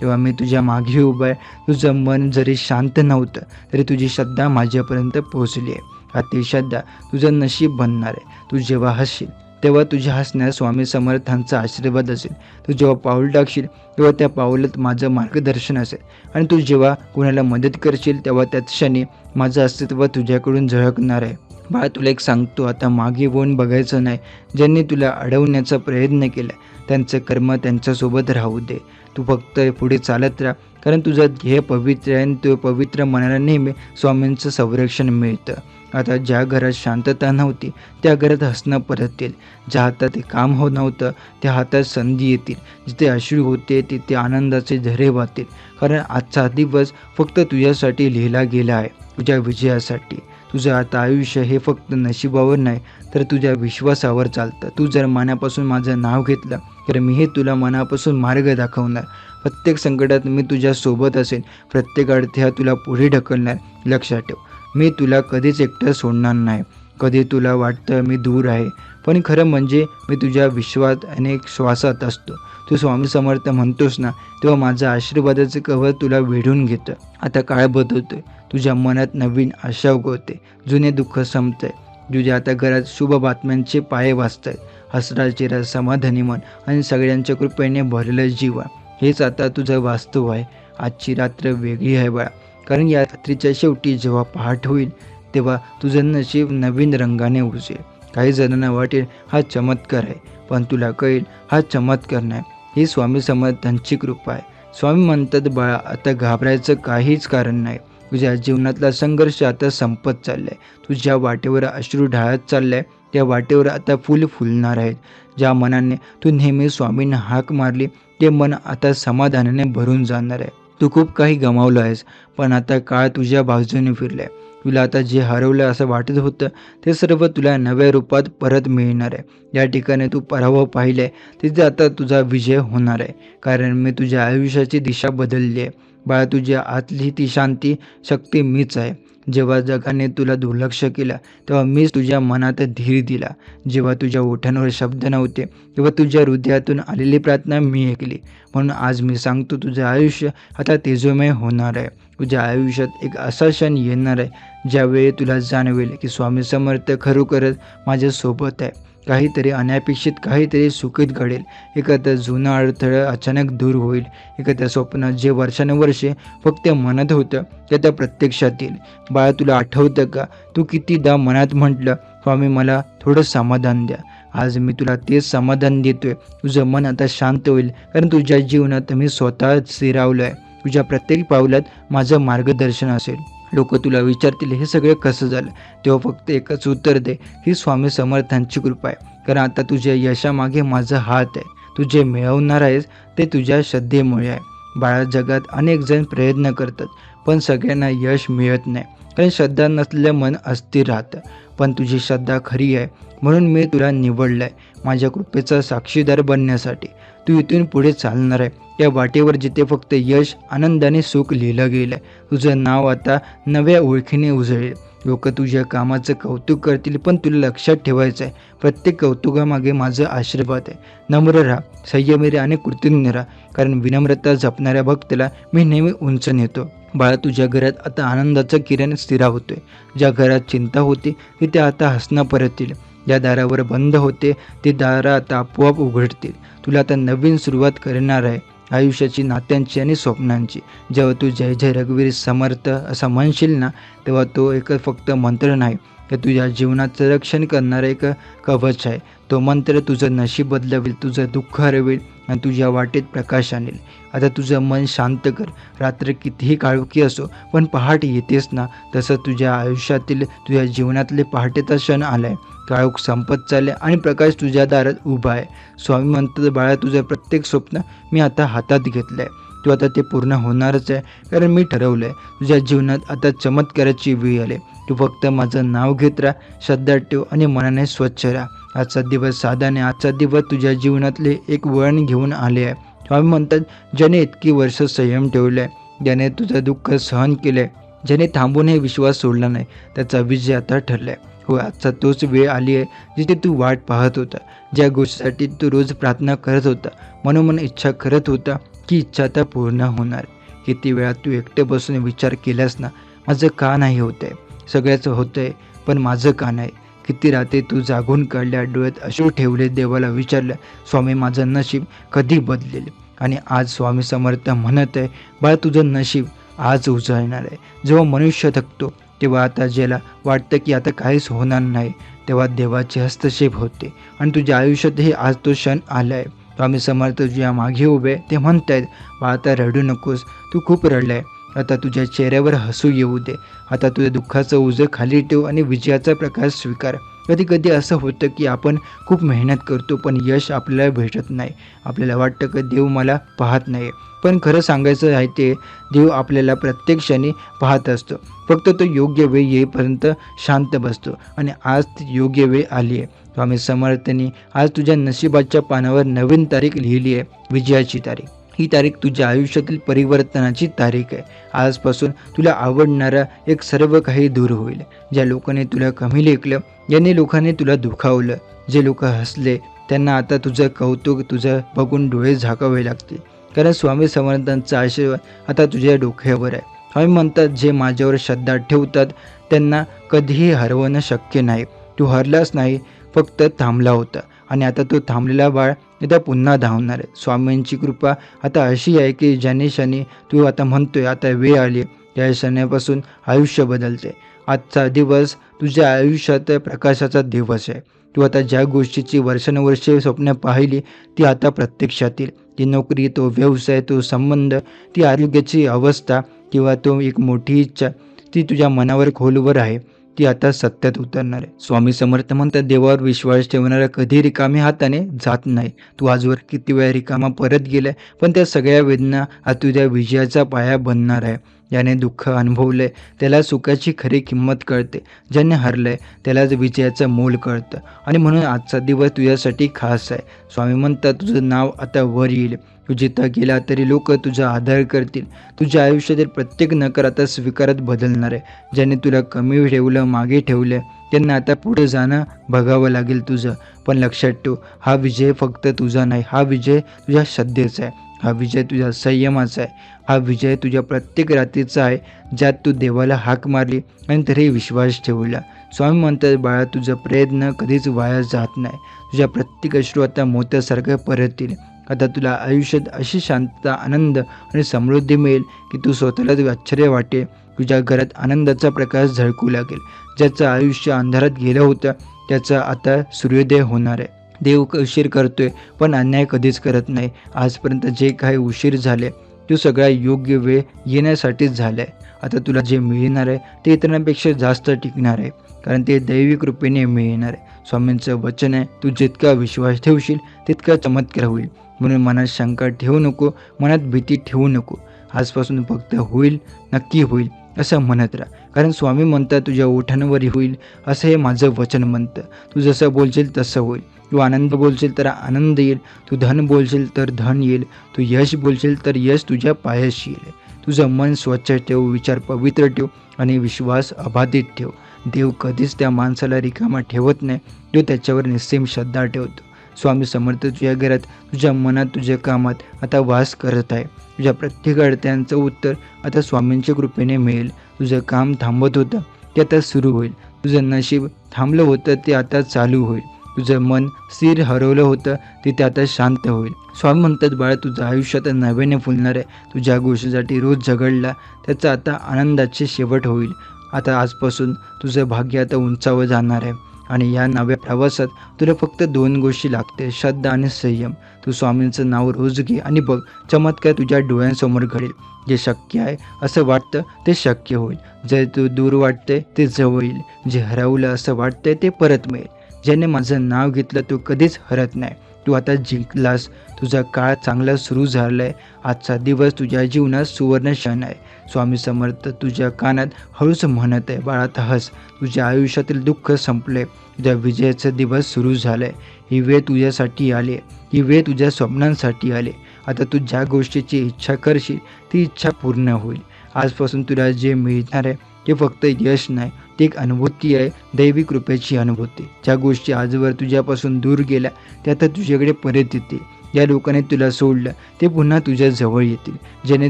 A: तेव्हा मी तुझ्या मागे उभा आहे. तुझं मन जरी शांत नव्हतं तरी तुझी श्रद्धा माझ्यापर्यंत पोहोचली आहे. ती श्रद्धा तुझं नशीब बनणार आहे. तू जेव्हा हसशील तेव्हा तुझ्या हसण्यात स्वामी समर्थांचा आशीर्वाद असेल. तू जेव्हा पाऊल टाकशील तेव्हा त्या पाऊलात माझं मार्गदर्शन असेल आणि तू जेव्हा कोणाला मदत करशील तेव्हा त्याच क्षणी माझं अस्तित्व तुझ्याकडून झळकणार आहे. बाळा, तुला एक सांगतो, आता मागे वळून बघायचं नाही. ज्यांनी तुला अडवण्याचा प्रयत्न केला त्यांचं कर्म त्यांच्यासोबत राहू दे. तू फक्त पुढे चालत राहा, कारण तुझं ध्येय पवित्र आहे आणि तो पवित्र मनाला नेहमी स्वामींचं संरक्षण मिळतं. आता ज्या घरात शांतता नव्हती त्या घरात हसणं परत येईल. ज्या हातात काम होत नव्हतं त्या हातात संधी येतील. जिथे अश्रू होते तिथे आनंदाचे झरे वाहतील. कारण आजचा दिवस फक्त तुझ्यासाठी लिहिला गेला आहे, तुझ्या विजयासाठी. तुझं आता आयुष्य हे फक्त नशिबावर नाही तर तुझ्या विश्वासावर चालतं. तू जर मनापासून माझं नाव घेतलं तर मीही तुला मनापासून मार्ग दाखवणार. प्रत्येक संकटात मी तुझ्या सोबत असेन. प्रत्येक अडथळा तुला पुढे ढकलणार. लक्षात ठेव, मी तुला कधीच एकटं सोडणार नाही. कधी तुला वाटतं मी दूर आहे, पण खरं म्हणजे मी तुझ्या विश्वात अनेक श्वासात असतो. तू स्वामी समर्थ म्हणतोस ना, तेव्हा माझं आशीर्वादाचं कव्हर तुला वेढून घेतं. आता काळ बदलतोय, तुझ्या मनात नवीन आशा उगवते, जुने दुःख संपतंय. तुझ्या आता घरात शुभ बातम्यांचे पाये वाजत आहेत. हसरा चेहरा, समाधानी मन आणि सगळ्यांच्या कृपेने भरलेलं जीवन, हेच आता तुझं वास्तव आहे. आजची रात्र वेगळी आहे बाळा, कारण या रात्रीच्या शेवटी जेव्हा पहाट होईल तेव्हा तुझं नशीब नवीन रंगाने उजळेल. काही जणांना वाटेल हा चमत्कार आहे, पण तुला कळेल हा चमत्कार नाही, ही स्वामी समर्थांची कृपा आहे. स्वामी म्हणतात, बाळा, आता घाबरायचं काहीच कारण नाही. तुझ्या जीवनातला संघर्ष आता संपत चाललाय. तू ज्या वाटेवर अश्रू ढाळत चाललाय त्या वाटेवर आता फुल फुलणार आहेत. ज्या मनाने तू नेहमी स्वामींना हाक मारली ते मन आता समाधानाने भरून जाणार आहे. तू खूप काही गमावलं आहेस, पण आता काळ तुझ्या बाजूने फिरलाय. तुला आता जे हरवलं असं वाटत होतं ते सर्व तुला नव्या रूपात परत मिळणार आहे. या ठिकाणी तू पराभव पाहिलाय तिथे आता तुझा विजय होणार आहे, कारण मी तुझ्या आयुष्याची दिशा बदलली आहे. बाळा, तुझ्या आतली ती शांती शक्ती मीच आहे. जेव्हा जगाने तुला दुर्लक्ष केलं तेव्हा मीच तुझ्या मनात धीर दिला. जेव्हा तुझ्या ओठांवर शब्द नव्हते तेव्हा तुझ्या हृदयातून आलेली प्रार्थना मी ऐकली. म्हणून आज मी सांगतो, तुझं आयुष्य आता तेजोमय होणार आहे. तुझ्या आयुष्यात एक असा क्षण येणार आहे ज्यावेळी तुला जाणवेल की स्वामी समर्थ खरोखरच माझ्यासोबत आहे. काहीतरी अनपेक्षित, काहीतरी सुखद घडेल. एखादं जुनं अडथळं अचानक दूर होईल. एखादं स्वप्न जे वर्षानुवर्षे फक्त मनात होतं ते आता प्रत्यक्षात येईल. बाळा, तुला आठवतं का तू कितीदा मनात म्हटलं, स्वामी मला थोडं समाधान द्या. आज मी तुला तेच समाधान देतोय. तुझं मन आता शांत होईल, कारण तुझ्या जीवनात मी स्वतः स्थिरावलो आहे. तुझ्या प्रत्येक पावलात माझं मार्गदर्शन असेल. लोक तुला विचारतील हे सगळं कसं झालं, तेव्हा फक्त एकच उत्तर दे, ही स्वामी समर्थांची कृपा आहे. कारण आता तुझ्या यशामागे माझा हात आहे. तू जे मिळवणार आहेस ते तुझ्या श्रद्धेमुळे आहे. बाळा, जगात अनेक जण प्रयत्न करतात पण सगळ्यांना यश मिळत नाही, कारण श्रद्धा नसलेलं मन अस्थिर राहतं. पण तुझी श्रद्धा खरी आहे म्हणून मी तुला निवडलं आहे माझ्या कृपेचा साक्षीदार बनण्यासाठी. तू इथून पुढे चालणार आहे या वाटेवर जिथे फक्त यश, आनंद आणि सुख लिहिलं गेलं आहे. तुझं नाव आता नव्या ओळखीने उजळेल. लोक तुझ्या कामाचं कौतुक करतील, पण तुला लक्षात ठेवायचं आहे प्रत्येक कौतुकामागे माझं आशीर्वाद आहे. नम्र राहा, संयमी राहा आणि कृतज्ञ राहा, कारण विनम्रता जपणाऱ्या भक्ताला मी नेहमी उंच नेतो. बाळा, तुझ्या घरात आता आनंदाचं किरण स्थिरा होतोय. ज्या घरात चिंता होती तिथे आता हसणं परत येईल. ज्या दारावर बंद होते ते दारं आता आपोआप उघडतील. तुला आता नवीन सुरुवात करणार आहे. आयुष्याची, नात्यांची आणि स्वप्नांची. जेव्हा तू जय जय रघुवीर समर्थ असं म्हणशील ना, तेव्हा तो एक फक्त मंत्र नाही, तर तुझ्या जीवनाचं रक्षण करणारं एक कवच आहे. तो मंत्र तुझं नशीब बदलवेल, तुझं दुःख हरवेल आणि तुझ्या वाटेत प्रकाश आणेल. आता तुझं मन शांत कर. रात्र कितीही काळोखी असो, पण पहाट येतेच ना, तसं तुझ्या आयुष्यातील, तुझ्या जीवनातले पहाटेचा क्षण आला आहे. काळोख संपत चालले आणि प्रकाश तुझ्या दारात उभा आहे. स्वामी म्हणतात, बाळा, तुझं प्रत्येक स्वप्न मी आता हातात घेतलं आहे. तू आता ते पूर्ण होणारच आहे, कारण मी ठरवलं आहे. तुझ्या जीवनात आता चमत्काराची वेळ आली. तू फक्त माझं नाव घेत राहा, श्रद्धा ठेव आणि मनाने स्वच्छ राहा. आजचा दिवस साधा नाही, आजचा दिवस तुझ्या जीवनातले एक वळण घेऊन आले आहे. स्वामी म्हणतात, ज्याने इतकी वर्ष संयम ठेवला आहे, ज्याने तुझं दुःख सहन केलं आहे, ज्याने थांबूनही विश्वास सोडला नाही, त्याचा विजय आता ठरला आहे. हो, आजचा तोच वेळ आली आहे जिथे तू वाट पाहत होता, ज्या गोष्टीसाठी तू रोज प्रार्थना करत होता, मनोमन इच्छा करत होता, की इच्छा आता पूर्ण होणार. किती वेळा तू एकटे बसून विचार केलास ना, माझं का नाही होत आहे, सगळ्याचं होतं आहे, पण माझं का नाही. किती रात्री तू जागून काढल्या, डोळ्यात अश्रू ठेवले, देवाला विचारलं, स्वामी, माझं नशीब कधी बदलेल. आणि आज स्वामी समर्थ म्हणत आहे, बाळा, तुझं नशीब आज उजळणार आहे. जेव्हा मनुष्य थकतो, तेव्हा आता ज्याला वाटतं की आता काहीच होणार नाही, तेव्हा देवाचे हस्तक्षेप होते आणि तुझ्या आयुष्यातही आज तो क्षण आला आहे. स्वामी समर्थ तुझ्या मागे उभे, ते म्हणतायत, बाळा, आता रडू नकोस, तू खूप रडलाय. आता तुझ्या चेहऱ्यावर हसू येऊ दे. आता तुझ्या दुःखाचं ओझं खाली ठेव आणि विजयाचा प्रकाश स्वीकार. कधी कधी असं होतं की आपण खूप मेहनत करतो, पण यश आपल्याला भेटत नाही. आपल्याला वाटतं की देव मला पाहत नाही, पण खरं सांगायचं आहे ते देव आपल्याला प्रत्येक क्षणी पाहत असतो. फक्त तो योग्य वेळ येईपर्यंत शांत बसतो आणि आज ती योग्य वेळ आली आहे. स्वामी समर्थांनी आज तुझ्या नशिबाच्या पानावर नवीन तारीख लिहिली आहे, विजयाची तारीख. ही तारीख तुझ्या आयुष्यातील परिवर्तनाची तारीख आहे. आजपासून तुला आवडणारा एक सर्व काही दूर होईल. ज्या लोकांनी तुला कमी लेखलं, ज्यांनी लोकांनी तुला दुखावलं, जे लोक हसले, त्यांना आता तुझं कौतुक तुझं बघून डोळे झाकावे लागतील. कारण स्वामी समर्थांचा आशीर्वाद आता तुझ्या डोक्यावर आहे. स्वामी म्हणतात, जे माझ्यावर श्रद्धा ठेवतात त्यांना कधीही हरवणं शक्य नाही. तू हरलाच नाही, फक्त थांबला होता आणि आता तो थांबलेला बाळ आता पुन्हा धावणार आहे. स्वामींची कृपा आता अशी आहे की ज्याने क्षणी तू आता म्हणतोय आता वेळ आली, त्या क्षणापासून आयुष्य बदलते. आजचा दिवस तुझ्या आयुष्यात प्रकाशाचा दिवस आहे. तू आता ज्या गोष्टीची वर्षानुवर्षे स्वप्न पाहिली ती आता प्रत्यक्षात येईल. ती नोकरी, तो व्यवसाय, तो संबंध, ती आरोग्याची अवस्था किंवा तो एक मोठी इच्छा, ती तुझ्या मनावर खोलवर आहे, ती आता सत्यात उतरणार आहे. स्वामी समर्थ म्हणतात, देवावर विश्वास ठेवणारा कधी रिकामी हाताने जात नाही. तू आजवर किती वेळा रिकामा परत गेलाय, पण त्या सगळ्या वेदना आज तुझ्या विजयाचा पाया बनणार आहे. ज्याने दुःख अनुभवलंय त्याला सुखाची खरी किंमत कळते. ज्याने हरलंय त्यालाच विजयाचं मोल कळतं. आणि म्हणून आजचा दिवस तुझ्यासाठी खास आहे. स्वामी म्हणतात, तुझं नाव आता वर येईल. तू जिथं गेला तरी लोक तुझा आदर करतील. तुझ्या आयुष्यातील प्रत्येक नकार आता स्वीकारत बदलणार आहे. ज्याने तुला कमी ठेवलं, मागे ठेवलं, त्यांना आता पुढे जाणं बघावं लागेल तुझं. पण लक्षात ठेव, हा विजय फक्त तुझा नाही, हा विजय तुझ्या श्रद्धेचा आहे, हा विजय तुझ्या संयमाचा आहे, हा विजय तुझ्या प्रत्येक रात्रीचा आहे, ज्यात तू देवाला हाक मारली आणि तरी विश्वास ठेवला. स्वामी म्हणतात, बाळा, तुझं प्रयत्न कधीच वाया जात नाही. तुझ्या प्रत्येक अश्रू आता मोत्यासारखं परत येईल. आता तुला आयुष्यात अशी शांतता, आनंद आणि समृद्धी मिळेल की तू स्वतःलाच आश्चर्य वाटेल. तुझ्या घरात आनंदाचा प्रकाश झळकू लागेल. ज्याचं आयुष्य अंधारात गेलं होतं त्याचा आता सूर्योदय होणार आहे. देव उशीर करतोय, पण अन्याय कधीच करत नाही. आजपर्यंत जे काही उशीर झाले तो सगळा योग्य वेळ येण्यासाठीच झाला आहे. आता तुला जे मिळणार आहे ते इतरांपेक्षा जास्त टिकणार आहे, कारण ते दैवी कृपेने मिळणार आहे. स्वामींचं वचन आहे, तू जितका विश्वास ठेवशील तितका चमत्कार होईल. म्हणून मनात शंका ठेवू नको, मनात भीती ठेवू नको. आजपासून फक्त होईल, नक्की होईल असं म्हणत राहा. कारण स्वामी म्हणतात, तुझ्या ओठांवर होईल असं हे माझं वचन म्हणतं. तू जसं बोलशील तसं होईल. तू आनंद बोलशील तर आनंद येईल, तू धन बोलशील तर धन येईल, तू यश बोलशील तर यश तुझ्या पायाशी येईल. तुझं मन स्वच्छ ठेव, विचार पवित्र ठेव आणि विश्वास अबाधित ठेव. देव कधीच त्या माणसाला रिकामा ठेवत नाही, जो त्याच्यावर निस्सीम श्रद्धा ठेवतो. स्वामी समर्थ तुझ्या घरात, तुझ्या मनात, तुझ्या कामात आता वास करत आहे. तुझ्या प्रत्येक अडथळ्यांचं उत्तर आता स्वामींच्या कृपेने मिळेल. तुझं काम थांबत होतं ते आता सुरू होईल. तुझं नशीब थांबलं होतं ते आता चालू होईल. तुझं मन स्थिर हरवलं होतं तिथे आता शांत होईल. स्वामी म्हणतात बाळा, तुझं आयुष्य आता नव्याने फुलणार आहे. तुझ्या गोष्टीसाठी रोज झगडला त्याचा आता आनंदाचे शेवट होईल. आता आजपासून तुझं भाग्य आता उंचावर जाणार आहे आणि या नव्या प्रवासात तुला फक्त 2 गोष्टी लागते, श्रद्धा आणि संयम. तू स्वामींचं नाव रोज घे आणि बघ, चमत्कार तुझ्या डोळ्यांसमोर घडेल. जे शक्य आहे असं वाटतं ते शक्य होईल. जे तू दूर वाटते ते जवळ येईल. जे हरवलं असं वाटतंय ते परत मिळेल. ज्याने माझं नाव घेतलं तो कधीच हरत नाही. तू आता जिंकलास. तुझा काळ चांगला सुरू झाला आहे. आजचा दिवस तुझ्या जीवनात सुवर्ण क्षण आहे. स्वामी समर्थ तुझ्या कानात हळूच म्हणत आहे, बाळा आता हस. तुझ्या आयुष्यातील दुःख संपले. तुझ्या विजयाचा दिवस सुरू झाला आहे. ही वेळ तुझ्यासाठी आली आहे. ही वेळ तुझ्या स्वप्नांसाठी आली. आता तू ज्या गोष्टीची इच्छा करशील ती इच्छा पूर्ण होईल. आजपासून तुला जे मिळणार आहे ते फक्त यश नाही, ती एक अनुभूती आहे, दैवी कृपेची अनुभूती. ज्या गोष्टी आजवर तुझ्यापासून दूर गेल्या त्या आता तुझ्याकडे परत येतील. ज्या लोकांनी तुला सोडलं ते पुन्हा तुझ्या जवळ येतील. ज्याने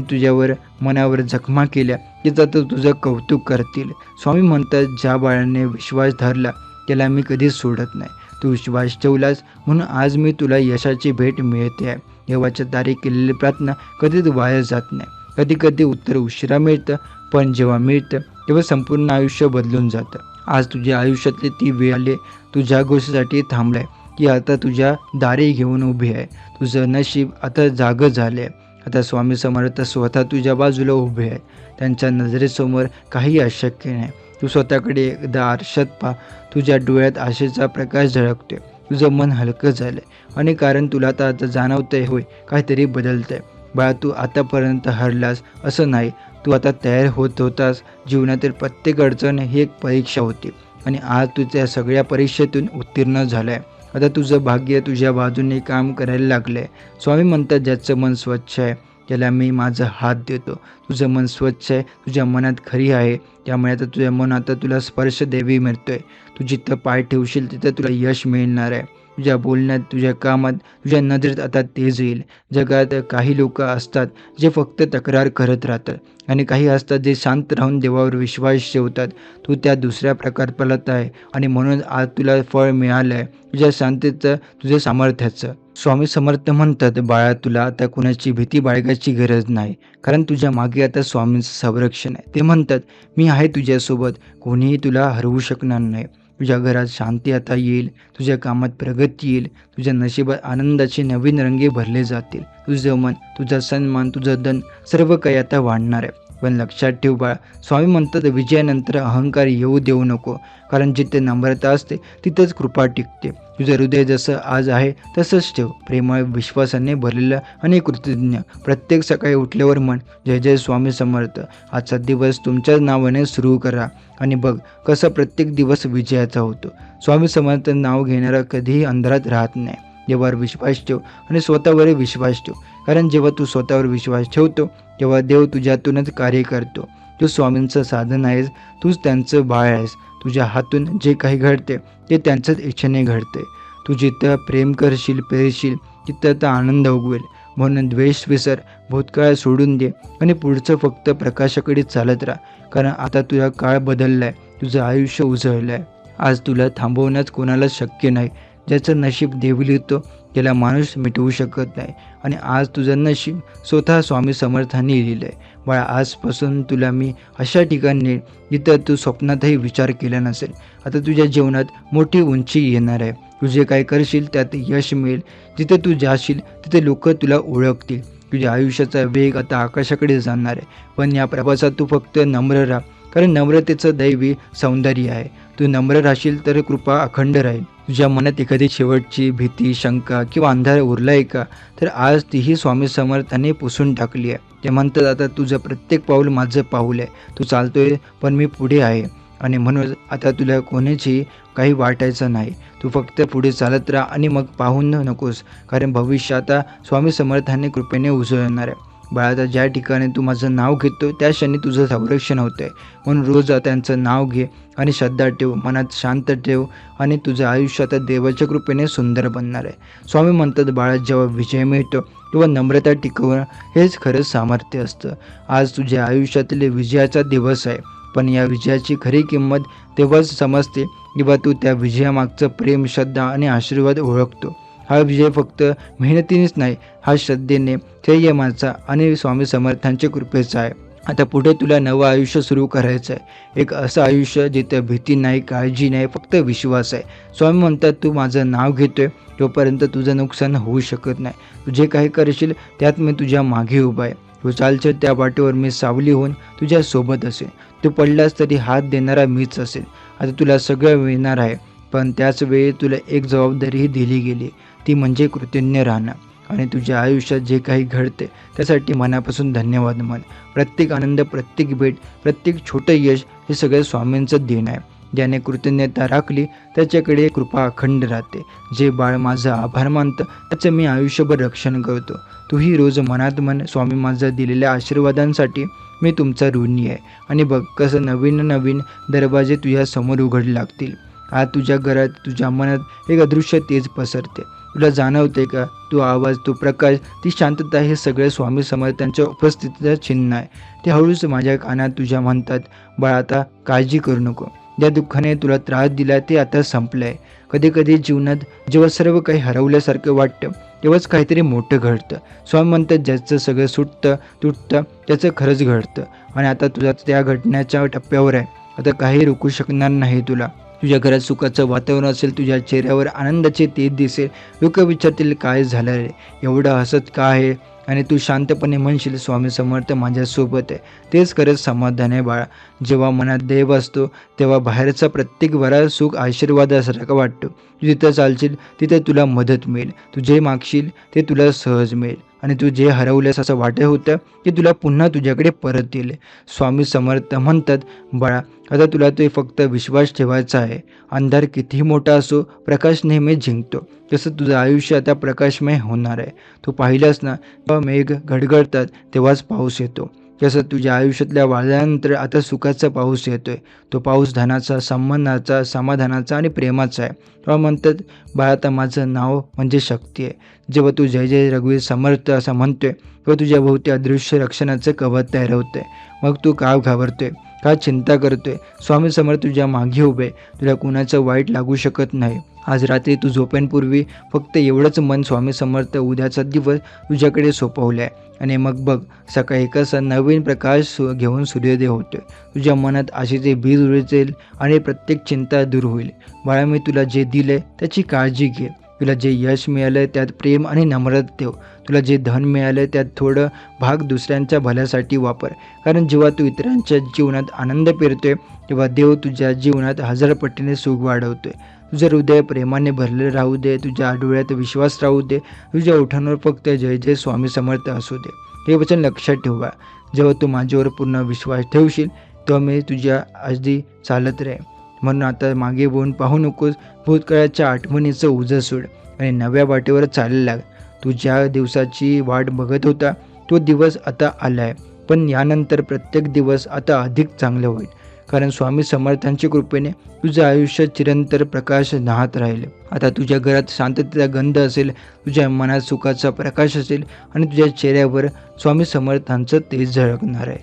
A: तुझ्यावर मनावर जखमा केल्या तेच आता तुझं कौतुक करतील. स्वामी म्हणतात, ज्या बाळाने विश्वास धरला त्याला मी कधीच सोडत नाही. तू विश्वास ठेवलास म्हणून आज मी तुला यशाची भेट मिळते आहे. देवाच्या दारी केलेली प्रार्थना कधीच वाया जात नाही. कधी कधी उत्तर उशिरा मिळतं, पण जेव्हा मिळतं तेव्हा संपूर्ण आयुष्य बदलून जातं. आज तुझ्या आयुष्यातली ती वेळ आली. तू ज्या गोष्टीसाठी थांबलाय ती आता तुझ्या दारी घेऊन उभी आहे. तुझं नशीब आता जागं झालं आहे. आता स्वामी समर्थ स्वतः तुझ्या बाजूला उभे आहे. त्यांच्या नजरेसमोर काही अशक्य नाही. तू स्वतःकडे एकदा आरशात पहा. तुझ्या डोळ्यात आशेचा प्रकाश झळकतोय. तुझं मन हलकं झालं आहे आणि कारण तुला आता जाणवतंय, होय काहीतरी बदलतंय. बाळा, तू आतापर्यंत हरलास असं नाही. तू आता तयार होत होतास. जीवनातील प्रत्येक अडचण ही एक परीक्षा होती आणि आज तू त्या सगळ्या परीक्षेतून उत्तीर्ण झाला आहे. आता तुझं भाग्य तुझ्या बाजूने काम करायला लागलं आहे. स्वामी म्हणतात, ज्याचं मन स्वच्छ आहे त्याला मी माझा हात देतो. तुझं मन स्वच्छ आहे, तुझ्या मनात खरी आहे, त्यामुळे आता तुझ्या मन आता तुला स्पर्श देवी मिळतोय. तू जिथं पाय ठेवशील तिथं तुला यश मिळणार आहे. तुझ्या बोलण्यात, तुझ्या कामात, तुझ्या नजरेत आता तेज येईल. जगात काही लोक असतात जे फक्त तक्रार करत राहतात आणि काही असतात जे शांत राहून देवावर विश्वास ठेवतात. तू त्या दुसऱ्या प्रकारपणात आहे आणि म्हणून आज तुला फळ मिळालं आहे, तुझ्या शांतीचं, तुझ्या सामर्थ्याचं. स्वामी समर्थ म्हणतात, बाळा तुला आता कुणाची भीती बाळगायची गरज नाही, कारण तुझ्या मागे आता स्वामींचं संरक्षण आहे. ते म्हणतात, मी आहे तुझ्यासोबत, कोणीही तुला हरवू शकणार नाही. तुझ्या घरात शांती आता येईल. तुझ्या कामात प्रगती येईल. तुझ्या नशिबात आनंदाचे नवीन रंगे भरले जातील. तुझं मन, तुझा सन्मान, तुझं धन सर्व काही आता वाढणार आहे. पण लक्षात ठेव बाळा, स्वामी म्हणतात, विजयानंतर अहंकार येऊ देऊ नको, कारण जिथे नम्रता असते तिथंच कृपा टिकते. तुझं हृदय जसं आज आहे तसंच ठेव. प्रेमळ, विश्वासाने भरलेलं आणि कृतज्ञ. प्रत्येक सकाळी उठल्यावर म्हण, जय जय स्वामी समर्थ. आजचा दिवस तुमच्याच नावाने सुरू करा आणि बघ कसं प्रत्येक दिवस विजयाचा होतो. स्वामी समर्थ नाव घेणारा कधीही अंधारात राहत नाही. देवावर विश्वास ठेव आणि स्वतःवर विश्वास ठेव, कारण जेव्हा तू स्वतःवर विश्वास ठेवतो तेव्हा देव तुझ्यातूनच कार्य करतो. तू स्वामींचं साधन आहेस. तूच त्यांचं बाळ आहेस. तुझ्या हातून जे काही घडते ते त्यांच्याच इच्छेने घडते. तू जिथं प्रेम करशील, पेरशील तिथं आता आनंद उगवेल. म्हणून द्वेष विसर, भूतकाळ सोडून दे आणि पुढचं फक्त प्रकाशाकडे चालत राहा, कारण आता तुझा काळ बदलला आहे. तुझं आयुष्य उजळलं आहे. आज तुला थांबवणंच कोणाला शक्य नाही. ज्याचं नशीब देव लिहितो त्याला माणूस मिटवू शकत नाही आणि आज तुझं नशीब स्वतः स्वामी समर्थांनी लिहिलं आहे. बाळा, आजपासून तुला मी अशा ठिकाणी नेईन जिथं तू स्वप्नातही विचार केला नसेल. आता तुझ्या जीवनात मोठी उंची येणार आहे. तू जे काय करशील त्यात यश मिळेल. जिथे तू जाशील तिथे लोक तुला ओळखतील. तुझ्या आयुष्याचा वेग आता आकाशाकडे जाणार आहे. पण या प्रवासात तू फक्त नम्र राहा, कारण नम्रतेचं दैवी सौंदर्य आहे. तू नम्र राहशील तर कृपा अखंड राहील. तुझ्या मनात एखादी शेवटची भीती, शंका किंवा अंधार उरला आहे का, तर आज तीही स्वामी समर्थांनी पुसून टाकली आहे. ते म्हणतात, आता तुझं प्रत्येक पाऊल माझं पाऊल आहे. तू चालतोय पण मी पुढे आहे आणि म्हणून आता तुला कोणाची काही वाटायचं नाही. तू फक्त पुढे चालत राहा आणि मग पाहून नकोस, कारण भविष्य आता स्वामी समर्थांनी कृपेने उजळणार आहे. बाळा, ज्या ठिकाणी तू माझं नाव घेतो त्या क्षणी तुझं संरक्षण होतं आहे. म्हणून रोज त्यांचं नाव घे आणि श्रद्धा ठेव, मनात शांत ठेव आणि तुझं आयुष्य आता देवाच्या कृपेने सुंदर बनणार आहे. स्वामी म्हणतात, बाळा जेव्हा विजय मिळतो तेव्हा नम्रता टिकवणं हेच खरं सामर्थ्य असतं. आज तुझ्या आयुष्यातील विजयाचा दिवस आहे, पण या विजयाची खरी किंमत तेव्हाच समजते जेव्हा तू त्या विजयामागचं प्रेम, श्रद्धा आणि आशीर्वाद ओळखतो. हा विजय फक्त मेहनतीनेच नाही, हा श्रद्धेने, संयमाचा आणि स्वामी समर्थांच्या कृपेचा आहे. आता पुढे तुला नवं आयुष्य सुरू करायचं आहे. एक असं आयुष्य जिथे भीती नाही, काळजी नाही, फक्त विश्वास आहे. स्वामी म्हणतात, तू माझं नाव घेतोय तोपर्यंत तुझं नुकसान होऊ शकत नाही. तू जे काही करशील त्यात मी तुझ्या मागे उभा आहे. तू चालशील त्या वाटेवर मी सावली होऊन तुझ्या सोबत असेल. तू पडलास तरी हात देणारा मीच असेल. आता तुला सगळं मिळणार आहे, पण त्याच वेळी तुला एक जबाबदारीही दिली गेली, ती म्हणजे कृतज्ञ राहणं. आणि तुझ्या आयुष्यात जे काही घडते त्यासाठी मनापासून धन्यवाद म्हण. प्रत्येक आनंद, प्रत्येक भेट, प्रत्येक छोटं यश हे सगळं स्वामींचं देणं आहे. ज्याने कृतज्ञता राखली त्याच्याकडे कृपा अखंड राहते. जे बाळ माझं आभार मानतं त्याचं मी आयुष्यभर रक्षण करतो. तूही रोज मनात म्हण, स्वामी माझ्या दिलेल्या आशीर्वादांसाठी मी तुमचा ऋणी आहे. आणि बघ कसं नवीन नवीन दरवाजे तुझ्या समोर उघडू लागतील. आज तुझ्या घरात, तुझ्या मनात एक अदृश्य तेज पसरते. तुला जाणवते का? तो आवाज, तो प्रकाश, ती शांतता हे सगळे स्वामी समर्थांच्या उपस्थितीचं चिन्ह आहे. ते हळूच माझ्या कानात तुझ्या म्हणतात, बाळा आता काळजी करू नको. ज्या दुःखाने तुला त्रास दिला ते आता संपलं आहे. कधी कधी जीवनात जेव्हा सर्व काही हरवल्यासारखं वाटतं तेव्हाच काहीतरी मोठं घडतं. स्वामी म्हणतात, ज्याचं सगळं सुटतं तुटतं त्याचं खरंच घडतं. आणि आता तुझा त्या घडण्याच्या टप्प्यावर आहे. आता काही रोखू शकणार नाही तुला. तुझ्या घरात सुखाचं वातावरण असेल, तुझ्या चेहऱ्यावर आनंदाचे तेज दिसेल. लोक विचारतील, काय झालं रे, एवढं हसत का आहे? आणि तू शांतपणे म्हणशील, स्वामी समर्थ माझ्यासोबत आहे. तेच खरंच समाधान आहे बाळा. जेव्हा मनात देव असतो तेव्हा बाहेरचा प्रत्येक वरा सुख आशीर्वादासारखा वाटतो. तू जिथं चालशील तिथे तुला मदत मिळेल. तू जे मागशील ते तुला सहज मिळेल. आणि तू जे हरवल्यास असं वाटत होतं ते तुला पुन्हा तुझ्याकडे परत येईल. स्वामी समर्थ म्हणतात, बाळा आता तुला ते फक्त विश्वास ठेवायचा आहे. अंधार कितीही मोठा असो, प्रकाश नेहमी जिंकतो. तसं तुझं आयुष्य आता प्रकाशमय होणार आहे. तू पाहिलंस ना, जेव्हा मेघ गडगडतात तेव्हाच पाऊस येतो. तसं तुझ्या आयुष्यातल्या वादळानंतर आता सुखाचा पाऊस येतोय. तो पाऊस धनाचा, संबंधाचा, समाधानाचा आणि प्रेमाचा आहे. तेव्हा म्हणतात, बाळा आता माझं नाव म्हणजे शक्ती आहे. जेव्हा तू जय जय रघुवीर समर्थ असं म्हणतोय तेव्हा तुझ्या भोवती अदृश्य रक्षणाचं कवच तयार होतंय. मग तू का घाबरतोय, का चिंता करतोय? स्वामी समर्थ तुझ्या मागे उभे. तुला कुणाचं वाईट लागू शकत नाही. आज रात्री तू झोपेंपूर्वी फक्त एवढंच मन, स्वामी समर्थ उद्याचा दिवस तुझ्याकडे सोपवला आहे. आणि मग बघ सकाळी कसा नवीन प्रकाश घेऊन सूर्योदय होतोय. तुझ्या मनात आशेचे बीज उरचेल आणि प्रत्येक चिंता दूर होईल. बाळा मी तुला जे दिलंय त्याची काळजी घे. तुला जे यश मिळालंय त्यात प्रेम आणि नम्रता ठेव. तुला जे धन मिळालंय त्यात थोडं भाग दुसऱ्यांच्या भल्यासाठी वापर. कारण जेव्हा तू इतरांच्या जीवनात आनंद पेरतोय तेव्हा देव तुझ्या जीवनात हजार पटीने सुख वाढवतोय. तुझं हृदय प्रेमाने भरलेलं राहू दे. तुझ्या डोळ्यात विश्वास राहू दे. तुझ्या ओठांवर फक्त जय जय स्वामी समर्थ असू दे. हे वचन लक्षात ठेवा. जेव्हा तू माझ्यावर पूर्ण विश्वास ठेवशील तेव्हा मी तुझ्या आधी चालत राहीन. म्हणून आता मागे वळून पाहू नकोस. भूतकाळाच्या आठवणीचं ओझं सोड आणि नव्या वाटेवर चालायला लाग. तू ज्या दिवसाची वाट बघत होता तो दिवस आता आला आहे. पण यानंतर प्रत्येक दिवस आता अधिक चांगलं होईल. कारण स्वामी समर्थांच्या कृपेने तुझं आयुष्य चिरंतर प्रकाश न्हात राहील. आता तुझ्या घरात शांततेचा गंध असेल, तुझ्या मनात सुखाचा प्रकाश असेल आणि तुझ्या चेहऱ्यावर स्वामी समर्थांचं तेज झळकणार आहे.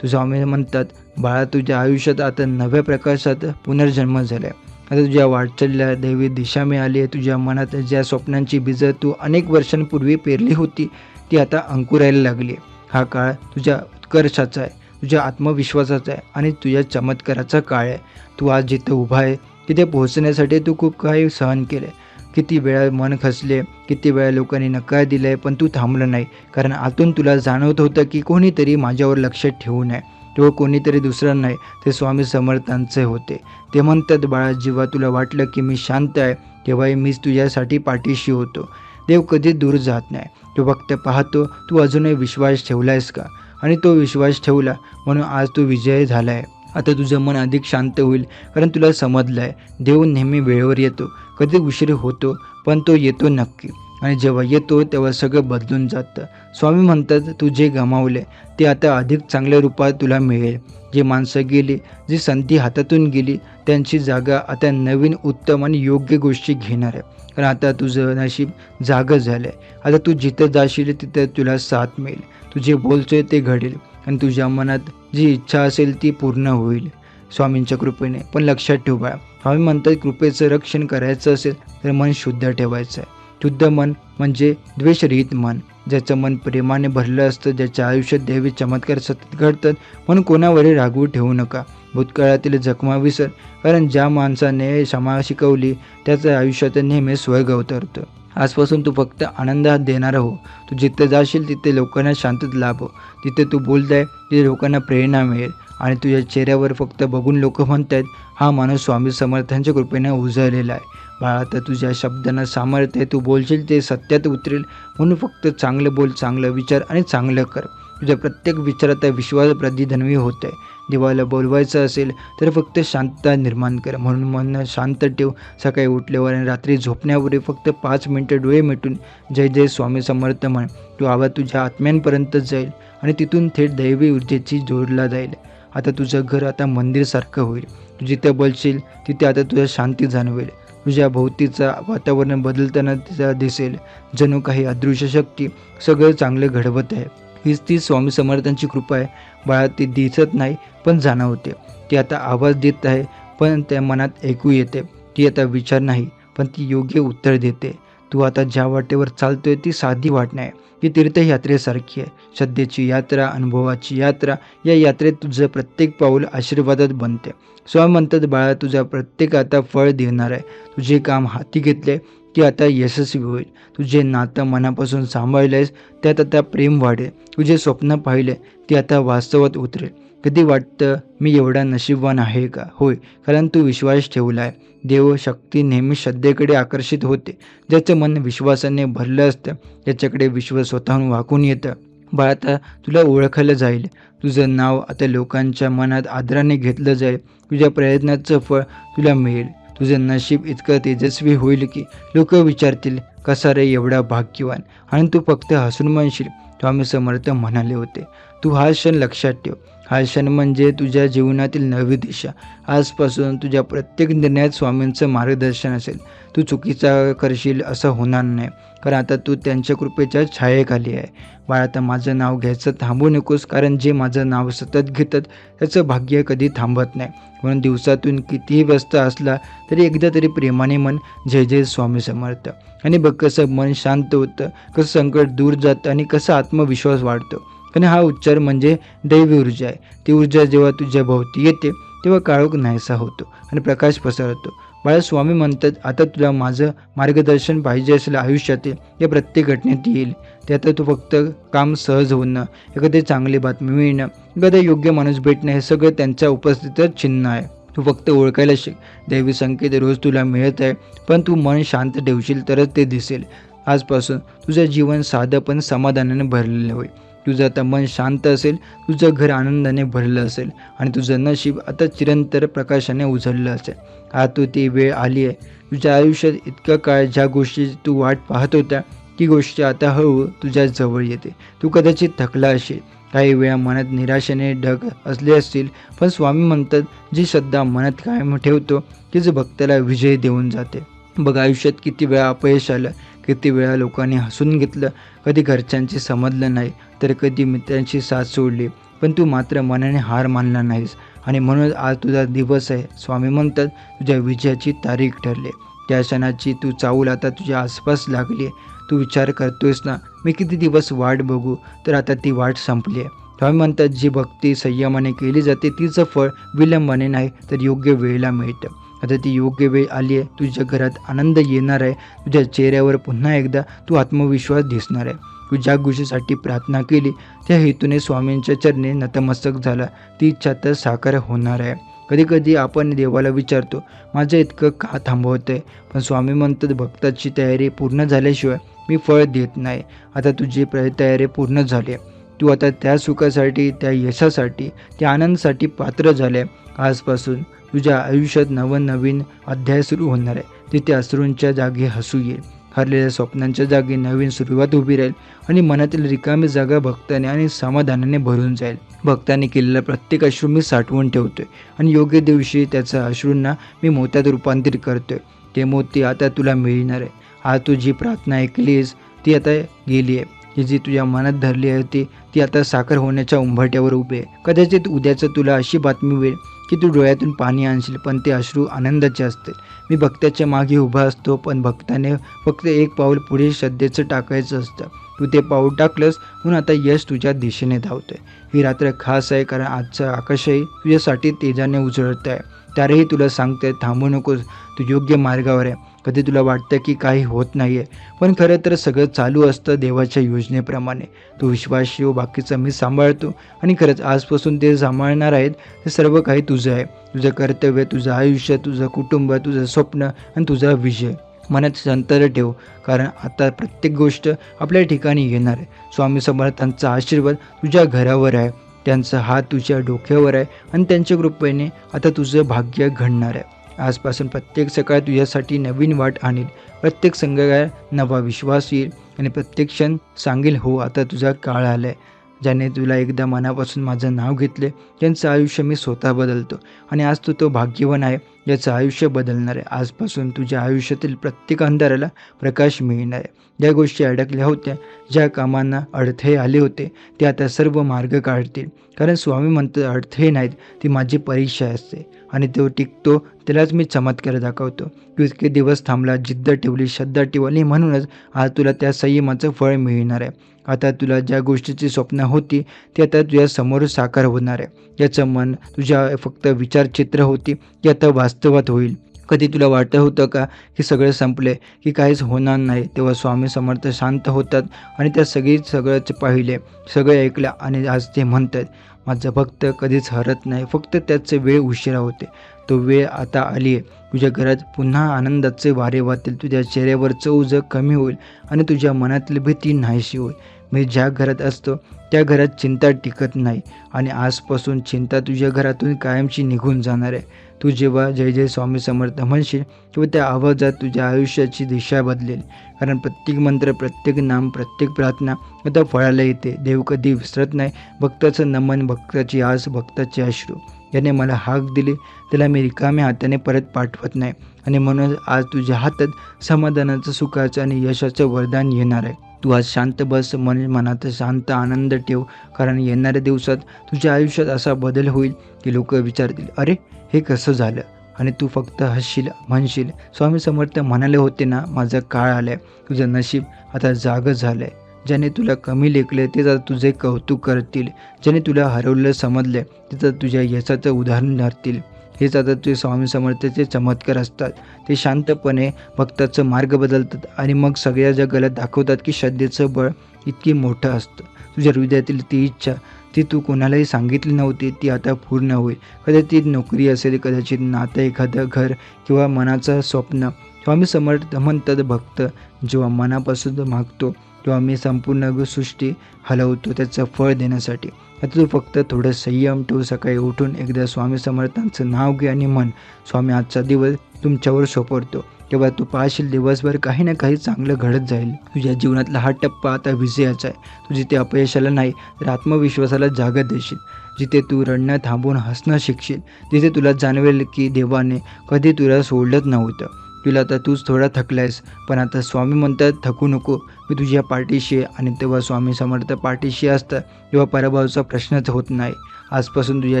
A: तू स्वामी म्हणतात, बाळा तुझ्या आयुष्यात आता नव्या प्रकाशात पुनर्जन्म झाला आहे. आता तुझ्या वाटचालीला दैवी दिशा मिळाली आहे. तुझ्या मनात ज्या स्वप्नांची बीजं तू अनेक वर्षांपूर्वी पेरली होती ती आता अंकुरायला लागली आहे. हा काळ तुझ्या उत्कर्षाचा आहे, तुझ्या आत्मविश्वासाचा आहे आणि तुझ्या चमत्काराचा काळ आहे. तू आज जिथं उभा आहे तिथे पोहोचण्यासाठी तू खूप काही सहन केलं आहे. किती वेळा मन खचले, किती वेळा लोकांनी नकार दिला आहे, पण तू थांबलं नाही. कारण आतून तुला जाणवत होतं की कोणीतरी माझ्यावर लक्ष ठेवू नये. तो कोणीतरी दुसरं नाही, ते स्वामी समर्थांचे होते. ते म्हणतात, बाळा जेव्हा तुला वाटलं की मी शांत आहे तेव्हाही मीच तुझ्यासाठी पाठीशी होतो. देव कधी दूर जात नाही, तो फक्त पाहतो तू अजूनही विश्वास ठेवलायस का. आणि तो विश्वास ठेवला म्हणून आज तू विजयी झाला आहे. आता तुझं मन अधिक शांत होईल कारण तुला समजलं आहे देव नेहमी वेळेवर येतो. कधी उशीर होतो पण तो येतो नक्की. आणि जेव्हा येतो तेव्हा सगळं बदलून जातं. स्वामी म्हणतात, तू जे गमावले ते आता अधिक चांगल्या रूपात तुला मिळेल. जी माणसं गेली, जी संधी हातातून गेली त्यांची जागा आता नवीन, उत्तम आणि योग्य गोष्टी घेणार आहे. कारण आता तुझं नशीब जागं झालं आहे. आता तू जिथं जाशील तिथं तुला साथ मिळेल. तू जे बोलतोय ते घडेल आणि तुझ्या मनात जी इच्छा असेल ती पूर्ण होईल. स्वामींच्या कृपेने. पण लक्षात ठेव बाळा, स्वामी म्हणतात कृपेचं रक्षण करायचं असेल तर मन शुद्ध ठेवायचं आहे. शुद्ध मन म्हणजे द्वेषरहित मन, ज्याचं मन प्रेमाने भरलं असतं, ज्याच्या आयुष्यात दैवी चमत्कार सतत घडतात. म्हणून कोणावरही रागवू ठेवू नका. भूतकाळातील जखमा विसर, कारण ज्या माणसाने क्षमा शिकवली त्याचं आयुष्यात नेहमी स्वर्ग अवतरतं. आजपासून तू फक्त आनंदात देणारा हो. तू जिथे जाशील तिथे लोकांना शांतता लाभो. जिथे तू बोलताय तिथे लोकांना प्रेरणा मिळेल आणि तुझ्या चेहऱ्यावर फक्त बघून लोक म्हणतात हा माणूस स्वामी समर्थांच्या कृपेने उजळलेला आहे. बाळा, तर तुझ्या शब्दांना सामर्थ्य आहे. तू बोलशील ते सत्यात उतरेल. म्हणून फक्त चांगलं बोल, चांगलं विचार आणि चांगलं कर. तुझ्या प्रत्येक विचारात विश्वास प्रतिध्वनी होत आहे. देवाला बोलवायचं असेल तर फक्त शांतता निर्माण कर. म्हणून मन शांत ठेव. सकाळी उठल्यावर आणि रात्री झोपण्यापूर्वी फक्त 5 मिनिटं डोळे मिटून जय जय स्वामी समर्थ म्हण. तो आवाज तुझ्या आत्म्यांपर्यंत जाईल आणि तिथून थेट दैवी ऊर्जेची जोडला जाईल. आता तुझं घर आता मंदिरसारखं होईल. तू जिथे बोलशील तिथे आता तुझ्या शांती जाणवेल. तुझ्या भोवतीचं वातावरण बदलताना तिचा दिसेल. जणू काही अदृश्य शक्ती सगळं चांगलं घडवत आहे. हीच ती स्वामी समर्थांची कृपा आहे बाळा. ती दिसत नाही पण जाणवते. ती आता आवाज देत आहे पण त्या मनात ऐकू येते. ती आता विचार नाही पण ती योग्य उत्तर देते. तू आता ज्या वाटेवर चालतोय ती साधी वाट नाही, ती तीर्थयात्रेसारखी आहे. श्रद्धेची यात्रा, अनुभवाची यात्रा. या यात्रेत तुझं प्रत्येक पाऊल आशीर्वादात बनते. स्वामी म्हणतात बाळा, तुझा प्रत्येक आता फळ देणार आहे. तुझे काम हाती घेतले की आता यशस्वी होईल. तुझे नातं मनापासून सांभाळलेस त्यात आता प्रेम वाढेल. तुझे स्वप्न पाहिले ते आता वास्तवात उतरेल. कधी वाटतं मी एवढा नशीबवान आहे का? होय, कारण तू विश्वास ठेवला आहे. देव शक्ती नेहमी श्रद्धेकडे आकर्षित होते. ज्याचं मन विश्वासाने भरलं असतं त्याच्याकडे विश्व स्वतःहून वाकून येतं. बाळा, आता तुला ओळखलं जाईल. तुझं नाव आता लोकांच्या मनात आदराने घेतलं जाईल. तुझ्या प्रयत्नाचं फळ तुला मिळेल. तुझं नशीब इतकं तेजस्वी होईल की लोक विचारतील कसा रे एवढा भाग्यवान. आणि तू फक्त हसून म्हणशील स्वामी समर्थ म्हणाले होते. तू हा क्षण लक्षात ठेव. हा क्षण म्हणजे तुझ्या जीवनातील नवी दिशा. आजपासून तुझ्या प्रत्येक निर्णयात स्वामींचं मार्गदर्शन असेल. तू चुकीचा करशील असं होणार नाही, कारण आता तू त्यांच्या कृपेच्या छायेखाली आहे. बाळा, आता माझं नाव घ्यायचं थांबू नकोस, कारण जे माझं नाव सतत घेतात त्याचं भाग्य कधी थांबत नाही. म्हणून दिवसातून कितीही व्यस्त असला तरी एकदा तरी प्रेमाने म्हण जय जय स्वामी समर्थ. आणि बघ कसं मन शांत होतं, कसं संकट दूर जातं आणि कसा आत्मविश्वास वाढतो. कारण हा उच्चार म्हणजे दैवी ऊर्जा आहे. ती ऊर्जा जेव्हा तुझ्या भोवती येते तेव्हा काळोख नाहीसा होतो आणि प्रकाश पसरतो. बाळा, स्वामी म्हणतात आता तुला माझं मार्गदर्शन पाहिजे असेल आयुष्यातील या प्रत्येक घटनेत येईल. ते आता तू फक्त काम सहज होणं, एखादी चांगली बातमी मिळणं, एखादा योग्य माणूस भेटणं हे सगळं त्यांच्या उपस्थितीत चिन्ह आहे. तू फक्त ओळखायला शिक. दैवी संकेत रोज तुला मिळत आहे, पण तू मन शांत ठेवशील तरच ते दिसेल. आजपासून तुझं जीवन साधं पण समाधानाने भरलेलं होईल. तुझं आता मन शांत असेल, तुझं घर आनंदाने भरलं असेल आणि तुझं नशीब आता चिरंतर प्रकाशाने उजळलं असेल. आता ती वेळ आली आहे. तुझ्या आयुष्यात इतका काळ ज्या गोष्टीची तू वाट पाहत होता ती गोष्ट आता हळूहळू तुझ्या जवळ येते. तू कदाचित थकला असेल, काही वेळा मनात निराशेने ढग असले असतील, पण स्वामी म्हणतात जी श्रद्धा मनात कायम ठेवतो तीच भक्ताला विजय देऊन जाते. बघ, आयुष्यात किती वेळा अपयश आलं, किती वेळा लोकांनी हसून घेतलं, कधी घरच्यांची समजलं नाही तर कधी मित्रांची साथ सोडली, पण तू मात्र मनाने हार मानला नाहीस. आणि म्हणून आज तुझा दिवस आहे. स्वामी म्हणतात तुझ्या विजयाची तारीख ठरली. त्या क्षणाची तू चाहूल आता तुझ्या आसपास लागली आहे. तू विचार करतोयस ना मी किती दिवस वाट बघू, तर आता ती वाट संपली आहे. स्वामी म्हणतात जी भक्ती संयमाने केली जाते तिचं फळ विलंबाने नाही तर योग्य वेळेला मिळतं. आता ती योग्य वेळ आली आहे. तुझ्या घरात आनंद येणार आहे. तुझ्या चेहऱ्यावर पुन्हा एकदा तू आत्मविश्वास दिसणार आहे. तू ज्या गोष्टीसाठी प्रार्थना केली त्या हेतूने स्वामींच्या चरणी नतमस्तक झाला, ती इच्छा तर साकार होणार आहे. कधी कधी आपण देवाला विचारतो माझं इतकं का थांबवत आहे, पण स्वामी म्हणतात भक्ताची तयारी पूर्ण झाल्याशिवाय मी फळ देत नाही. आता तुझी तयारी पूर्ण झाली आहे. तू आता त्या सुखासाठी, त्या यशासाठी, त्या आनंदासाठी पात्र झाले. आजपासून तुझ्या आयुष्यात नवीन अध्याय सुरू होणार आहे. तिथे अश्रूंच्या जागी हसू येईल. हरलेल्या स्वप्नांच्या जागी नवीन सुरुवात उभी राहील आणि मनातील रिकामी जागा भक्ताने आणि समाधानाने भरून जाईल. भक्ताने केलेला प्रत्येक अश्रू मी साठवून ठेवतोय आणि योग्य दिवशी त्याच्या अश्रूंना मी मोत्यात रूपांतरित करतोय. ते मोती आता तुला मिळणार आहे. आज तू जी प्रार्थना ऐकलीस ती आता गेली आहे. ही जी तुझ्या मनात धरली होती ती आता साकार होण्याच्या उंबरठ्यावर उभी आहे. कदाचित उद्याचं तुला अशी बातमी मिळेल की तू डोळ्यातून पाणी आणशील, पण ते अश्रू आनंदाचे असतील. मी भक्ताच्या मागे उभा असतो, पण भक्ताने फक्त एक पाऊल पुढे श्रद्धेचं टाकायचं असतं. तू ते पाऊल टाकलंस म्हणून आता यश तुझ्या दिशेने धावतंय. ही रात्र खास आहे, कारण आजचं आकाशही तुझ्यासाठी तेजाने उजळत आहे. तारेही तुला सांगताय थांबू नकोस, तू योग्य मार्गावर आहे. कधी तुला वाटतं की काही होत नाही आहे, पण खरं तर सगळं चालू असतं देवाच्या योजनेप्रमाणे. तू विश्वास ठेव, बाकीचं मी सांभाळतो. आणि खरंच आजपासून ते सांभाळणार आहेत. ते सर्व काही तुझं आहे. तुझं कर्तव्य, तुझं आयुष्य, तुझं कुटुंब, तुझं स्वप्न आणि तुझा विजय. मनात शांतता ठेव, कारण आता प्रत्येक गोष्ट आपल्या ठिकाणी येणार आहे. स्वामी समर्थांचा आशीर्वाद तुझ्या घरावर आहे, त्यांचा हात तुझ्या डोक्यावर आहे आणि त्यांच्या कृपेने आता तुझं भाग्य घडणार आहे. आजपासून प्रत्येक सकाळ तुझ्यासाठी नवीन वाट आणेल. प्रत्येक संध्याकाळ नवा विश्वास येईल आणि प्रत्येक क्षण सांगेल, हो आता तुझा काळ आला आहे. ज्याने तुला एकदा मनापासून माझं नाव घेतले त्यांचं आयुष्य मी स्वतः बदलतो. आणि आज तू तो भाग्यवान आहे ज्याचं आयुष्य बदलणार आहे. आजपासून तुझ्या आयुष्यातील प्रत्येक अंधाराला प्रकाश मिळणार आहे. ज्या गोष्टी अडकल्या होत्या, ज्या कामांना अडथळे आले होते, ते आता सर्व मार्ग काढतील. कारण स्वामी म्हणतात, अडथळे नाहीत, ती माझी परीक्षा असते आणि तो टिकतो त्यालाच मी चमत्कार दाखवतो. तू इतके दिवस थांबला, जिद्द ठेवली, श्रद्धा ठेवली, म्हणूनच आज तुला त्या संयमाचं फळ मिळणार आहे. आता तुला ज्या गोष्टीची स्वप्न होती ती आता तुझ्या समोर साकार होणार आहे. याचं मन तुझ्या फक्त विचारचित्र होती, ती आता वास्तवात होईल. कधी तुला वाटत होतं का की सगळं संपले, की काहीच होणार नाही? तेव्हा स्वामी समर्थ शांत होतात आणि त्या सगळंच पाहिले, सगळं ऐकलं आणि आज ते म्हणतात, माझा भक्त कधीच हरत नाही, फक्त त्याचे वेळ उशिरा होते. तो वेळ आता आली आहे. तुझ्या घरात पुन्हा आनंदाचे वारे वाहतील, तुझ्या चेहऱ्यावरचं ओझं कमी होईल आणि तुझ्या मनातील भीती नाहीशी होईल. मी ज्या घरात असतो त्या घरात चिंता टिकत नाही आणि आजपासून चिंता तुझ्या घरातून कायमची निघून जाणार आहे. तू जेव्हा जय जय स्वामी समर्थ म्हणशील तेव्हा त्या आवाजात तुझ्या आयुष्याची दिशा बदलेल. कारण प्रत्येक मंत्र, प्रत्येक नाम, प्रत्येक प्रार्थना आता फळाला येते. देव कधी विसरत नाही. भक्ताचं नमन, भक्ताची आस, भक्ताचे अश्रू. याने मला हाक दिली त्याला मी रिकाम्या हाताने परत पाठवत नाही. आणि म्हणून आज तुझ्या हातात समाधानाचं, सुखाचं आणि यशाचं वरदान येणार आहे. तू आज शांत बस, मनात शांत आनंद ठेव, कारण येणाऱ्या दिवसात तुझ्या आयुष्यात असा बदल होईल की लोक विचारतील, अरे हे कसं झालं? आणि तू फक्त हसशील, म्हणशील, स्वामी समर्थ म्हणाले होते ना, माझा काळ आलाय. तुझं नशीब आता जागं झालंय. ज्याने तुला कमी लेखले तेच आता तुझे कौतुक करतील. ज्याने तुला हरवलं समजले तेच तुझ्या यशाचं उदाहरण ठरतील. हेच आता तुझे स्वामी समर्थाचे चमत्कार असतात. ते शांतपणे भक्ताचं मार्ग बदलतात आणि मग सगळ्या जगाला दाखवतात की श्रद्धेचं बळ इतकी मोठं असतं. तुझ्या हृदयातील ती इच्छा, ती तू कोणालाही सांगितली नव्हती, ती आता पूर्ण होईल. कदाचित नोकरी असेल, कदाचित नातं, एखादं घर किंवा मनाचं स्वप्न. स्वामी समर्थ म्हणतात, भक्त जेव्हा मनापासून मागतो तेव्हा मी संपूर्ण सृष्टी हलवतो त्याचं फळ देण्यासाठी. आता तू फक्त थोडं संयम ठेव. सकाळी उठून एकदा स्वामी समर्थांचं नाव घे आणि म्हण, स्वामी आजचा दिवस तुमच्यावर सोपवतो. तेव्हा तू पाहशील दिवसभर काही ना काही चांगलं घडत जाईल. तुझ्या जीवनातला हा टप्पा आता विजयाचा आहे. तू जिथे अपयशाला नाही तर आत्मविश्वासाला जागा देशील. जिथे तू रडणं थांबवून हसणं शिकशील, तिथे तुला जाणवेल की देवाने कधी तुला सोडलंच नव्हतं. तुला आता तूच थोडा थकलायस, पण आता स्वामी म्हणतात थकू नको, मी तुझ्या पाठीशी आहे. आणि तेव्हा स्वामी समर्थ पाठीशी असतात तेव्हा पराभवाचा प्रश्नच होत नाही. आजपासून तुझ्या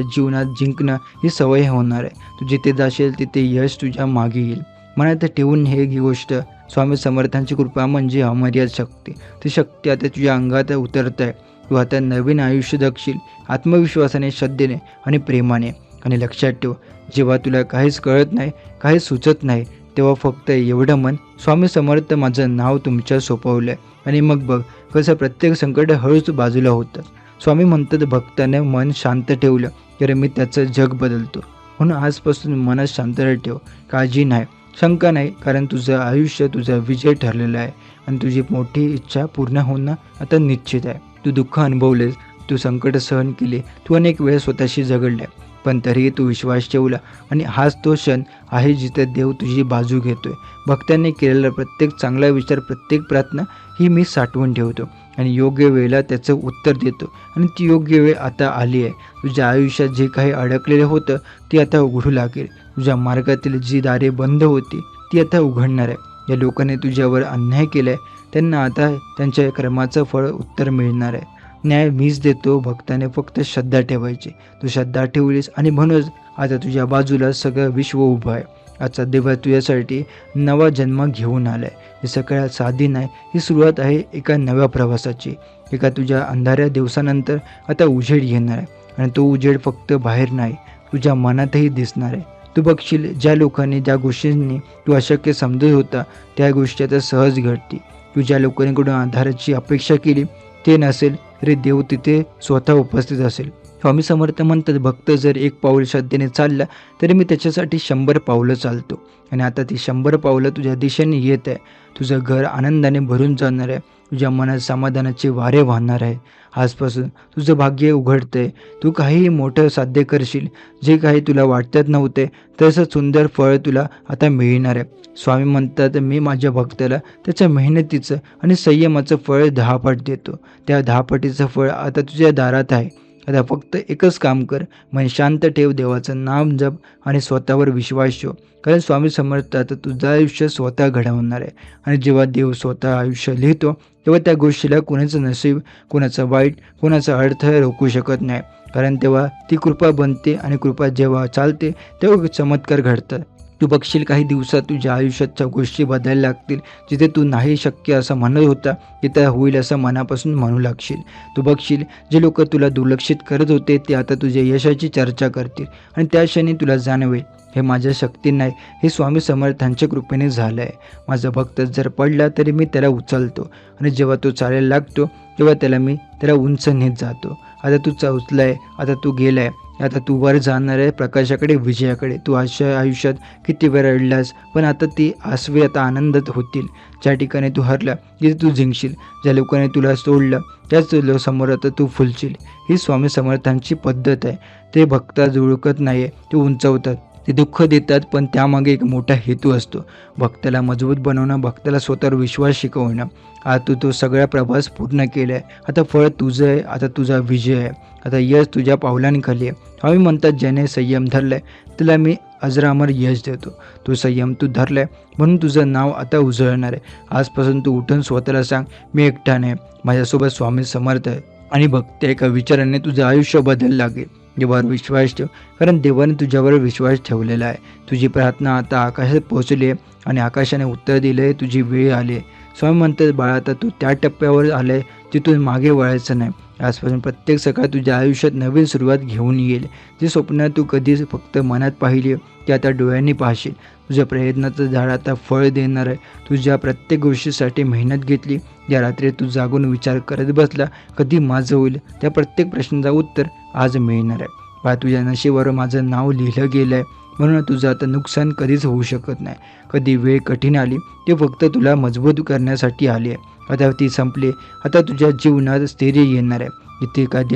A: जीवनात जिंकणं ही सवय होणार आहे. तू जिथे जाशील तिथे यश तुझ्या मागे येईल. मनात ठेवून ही गोष्ट, स्वामी समर्थांची कृपा म्हणजे अमर्याद शक्ती. ती शक्ती आता तुझ्या अंगात उतरत आहे. तू आता नवीन आयुष्य जगशील, आत्मविश्वासाने, श्रद्धेने आणि प्रेमाने. आणि लक्षात ठेव, जेव्हा तुला काहीच कळत नाही, काहीच सुचत नाही, तेव्हा फक्त एवढं म्हण, स्वामी समर्थ माझं नाव तुमच्या सोपवलं आहे. आणि मग बघ कसं प्रत्येक संकट हळूच बाजूला होतं. स्वामी म्हणतात, भक्ताने मन शांत ठेवलं तर मी त्याचं जग बदलतो. म्हणून आजपासून मनात शांतता ठेव. काळजी नाही, शंका नाही, कारण तुझं आयुष्य, तुझा विजय ठरलेला आहे आणि तुझी मोठी इच्छा पूर्ण होणं आता निश्चित आहे. तू दुःख अनुभवलेस, तू संकट सहन केले, तू अनेक वेळ स्वतःशी झगडले, पण तरीही तू विश्वास ठेवला. आणि हाच तो क्षण आहे जिथे देव तुझी बाजू घेतोय. भक्तांनी केलेला प्रत्येक चांगला विचार, प्रत्येक प्रार्थना ही मी साठवून ठेवतो आणि योग्य वेळेला त्याचं उत्तर देतो. आणि ती योग्य वेळ आता आली आहे. तुझ्या आयुष्यात जे काही अडकलेलं होतं ते आता उघडू लागेल. तुझ्या मार्गातील जी दारे बंद होती ती आता उघडणार आहे. ज्या लोकांनी तुझ्यावर अन्याय केला आहे त्यांना आता त्यांच्या कर्माचं फळ उत्तर मिळणार आहे. न्याय मीच देतो. भक्ताने फक्त श्रद्धा ठेवायची. तू श्रद्धा ठेवलीस आणि म्हणूनच आता तुझ्या बाजूला सगळं विश्व उभं आहे. आजचा देव तुझ्यासाठी नवा जन्म घेऊन आलाय. ही सगळ्यात साधी नाही, ही सुरुवात आहे एका नव्या प्रवासाची. एका तुझ्या अंधाऱ्या दिवसानंतर आता उजेड येणार आहे आणि तो उजेड फक्त बाहेर नाही, तुझ्या मनातही दिसणार आहे. तू बघशील ज्या लोकांनी ज्या गोष्टींनी तू अशक्य समजत होता त्या गोष्टी आता सहज घडतील. तू ज्या लोकांकडून आधाराची अपेक्षा केली ते नसेल तरी देव तिथे स्वतः उपस्थित असेल. स्वामी समर्थ म्हणतात, भक्त जर 1 पाऊल श्रद्धेने चालला तरी मी त्याच्यासाठी 100 पावलं चालतो. आणि आता ती 100 पावलं तुझ्या दिशेने येत आहे. तुझं घर आनंदाने भरून जाणार आहे. तुझ्या मनात समाधानाचे वारे वाहणार आहे. आजपासून तुझं भाग्य उघडतंय. तू काहीही मोठं साध्य करशील. जे काही तुला वाटत नव्हते तसं सुंदर फळ तुला आता मिळणार आहे. स्वामी म्हणतात, मी माझ्या भक्ताला त्याच्या मेहनतीचं आणि संयमाचं फळ 10 पट देतो. त्या 10 पटीचं फळ आता तुझ्या दारात आहे. आता फक्त एकच काम कर, मन शांत ठेव, देवाचं नाम जप आणि स्वतःवर विश्वास ठेव. कारण स्वामी समर्थ आता तुझं आयुष्य स्वतः घडवणार आहे. आणि जेव्हा देव स्वतः आयुष्य लिहितो तेव्हा त्या गोष्टीला कोणाचं नशीब, कोणाचं वाईट, कोणाचा अर्थ रोखू शकत नाही. कारण तेव्हा ती कृपा बनते आणि कृपा जेव्हा चालते तेव्हा चमत्कार घडतात. तू बघशील काही दिवसात तुझ्या आयुष्याच्या गोष्टी बदलायला लागतील. जिथे तू नाही शक्य असं म्हणत होता तिथे होईल असं मनापासून म्हणू लागशील. तू बघशील जे लोक तुला दुर्लक्षित करत होते ते आता तुझ्या यशाची चर्चा करतील आणि त्या क्षणी तुला जाणवेल, हे माझ्या शक्ती नाही, हे स्वामी समर्थांच्या कृपेने झालं आहे. माझा भक्त जर पडला तरी मी त्याला उचलतो आणि जेव्हा तो चालायला लागतो तेव्हा त्याला उंच नेत जातो. आता तू उचलाय, आता तू गेलाय, आता तू वर जाणार आहे प्रकाशाकडे, विजयाकडे. तू आयुष्यात किती वेळ रडलास पण आता ती आसवे आता आनंदात होतील. ज्या ठिकाणी तू हरला तिथे तू जिंकशील. ज्या लोकांनी तुला सोडलं त्याच समोर आता तू फुलशील. ही स्वामी समर्थांची पद्धत आहे. ते भक्ता जुळकत नाही, ते उंचवतात. ते दुःख देतात पण त्यामागे एक मोठा हेतू असतो. भक्ताला मजबूत बनवणं, भक्ताला स्वतःवर विश्वास शिकवणं. आता तो सगळा प्रवास पूर्ण केला आहे. आता फळ तुझं आहे. आता तुझा विजय आहे. आता यश तुझ्या पावलांखाली आहे. स्वामी म्हणतात, ज्याने संयम धरलाय त्याला मी अजरामर यश देतो. तो संयम तू धरलाय म्हणून तुझं नाव आता उजळणार आहे. आजपासून तू उठून स्वतःला सांग, मी एकटा नाही, माझ्यासोबत स्वामी समर्थ आहे. आणि बघते एका विचाराने तुझं आयुष्य बदलायला लागेल. देवावर विश्वास ठेव, कारण देवाने तुझ्यावर विश्वास ठेवलेला आहे. तुझी प्रार्थना आता आकाशात पोहोचली आहे आणि आकाशाने उत्तर दिलं आहे. तुझी वेळ आली आहे. स्वामी म्हणतात, बाळा आता तू त्या टप्प्यावर आलं आहे तिथून मागे वळायचं नाही. आजपासून प्रत्येक सकाळ तुझ्या आयुष्यात नवीन सुरुवात घेऊन येईल. जे स्वप्न तू कधीच फक्त मनात पाहिली ते आता डोळ्यांनी पाहशील. तुझ्या प्रयत्नाचं झाड आता फळ देणार आहे. तुझ्या प्रत्येक गोष्टीसाठी मेहनत घेतली, ज्या रात्री तू जागून विचार करत बसला कधी माझं होईल, त्या प्रत्येक प्रश्नाचं उत्तर आज मिळणार आहे. बा तुझ्या नशिबावर माझं नाव लिहिलं गेलं आहे म्हणून तुझं आता नुकसान कधीच होऊ शकत नाही. कधी वेळ कठीण आली ते फक्त तुला मजबूत करण्यासाठी आली आहे. आता ती संपली. आता तुझ्या जीवनात स्थैर्य येणार आहे. जिथे कधी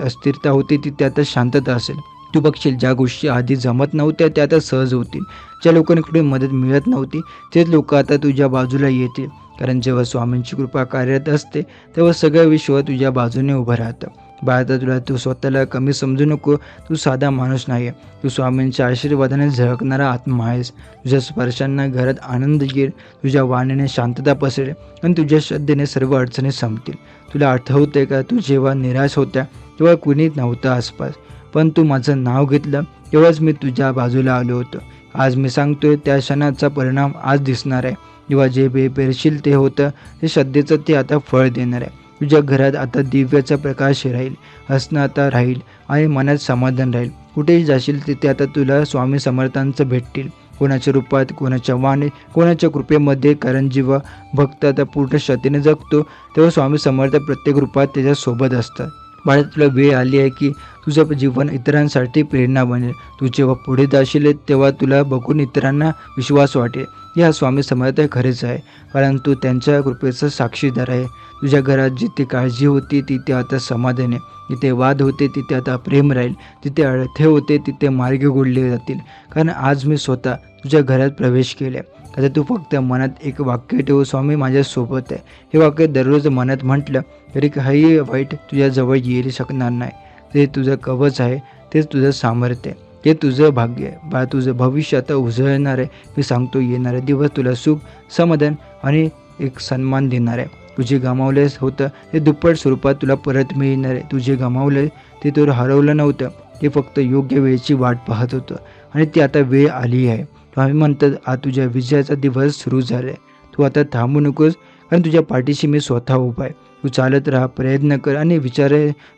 A: अस्थिरता होती तिथे आता शांतता असेल. तू बघशील ज्या गोष्टी आधी जमत नव्हत्या त्या आता सहज होतील. ज्या लोकांकडून मदत मिळत नव्हती तेच लोक आता तुझ्या बाजूला येतील. कारण जेव्हा स्वामींची कृपा कार्यरत असते तेव्हा सगळं विश्व तुझ्या बाजूने उभं राहतं. बाळा तुला तू स्वतःला कमी समजू नको. तू साधा माणूस नाही आहे. तू स्वामींच्या आशीर्वादाने झळकणारा आत्मा आहेस. तुझ्या स्पर्शांना घरात आनंद येईल. तुझ्या वाणीने शांतता पसरेल आणि तुझ्या श्रद्धेने सर्व अडचणी संपतील. तुला आठवतंय का तू जेव्हा निराश होत्या तेव्हा कुणी नव्हतं आसपास, पण तू माझं नाव घेतलं तेव्हाच मी तुझ्या बाजूला आलो होतो. आज मी सांगतोय त्या क्षणाचा परिणाम आज दिसणार आहे. जेव्हा जे पेरशील ते होतं ते श्रद्धेचं ते आता फळ देणार आहे. तुझ्या घरात आता दिव्याचा प्रकाश राहील, हसणं आता राहील आणि मनात समाधान राहील. कुठेही जाशील तिथे आता तुला स्वामी समर्थांचं भेटतील, कोणाच्या रूपात, कोणाच्या वाणी, कोणाच्या कृपेमध्ये. कारण जेव्हा भक्त आता पूर्ण श्रद्धेने जगतो तेव्हा स्वामी समर्थ प्रत्येक रूपात त्याच्यासोबत असतात. बाळा तुला वेळ आली आहे की तुझं जीवन इतरांसाठी प्रेरणा बनेल. तू जेव्हा पुढे जाशील तेव्हा तुला बघून इतरांना विश्वास वाटेल, या स्वामी समर्थ खरेच आहे. कारण तू त्यांच्या कृपेचा साक्षीदार आहे. तुझ्या घरात जिथे काळजी होती तिथे आता समाधान आहे. जिथे वाद होते तिथे आता प्रेम राहील. जिथे अडथळे होते तिथे मार्ग गोडले जातील. कारण आज मी स्वतः तुझ्या घरात प्रवेश केला. आता तू फक्त मनात एक वाक्य ठेव, स्वामी माझ्यासोबत आहे. हे वाक्य दररोज मनात म्हटलं तरी काही वाईट तुझ्या जवळ येऊ शकणार नाही. ते तुझं कवच आहे, तेच तुझं सामर्थ्य आहे, ते तुझं भाग्य आहे. बा तुझं भविष्य आता उजळणार आहे. मी सांगतो येणारे दिवस तुला सुख, समाधान आणि एक सन्मान देणार आहे. तू जे गमावलेस होतं ते दुप्पट स्वरूपात तुला परत मिळणार आहे. तू जे गमावलं ते तुला हरवलं नव्हतं, ते फक्त योग्य वेळेची वाट पाहत होतं आणि ती आता वेळ आली आहे. आम्ही म्हणतात आज तुझ्या विजयाचा दिवस सुरू झाला आहे. तू आता थांबू नकोस, कारण तुझ्या पाठीशी मी स्वतः उभा आहे. तू चालत राहा, प्रयत्न कर आणि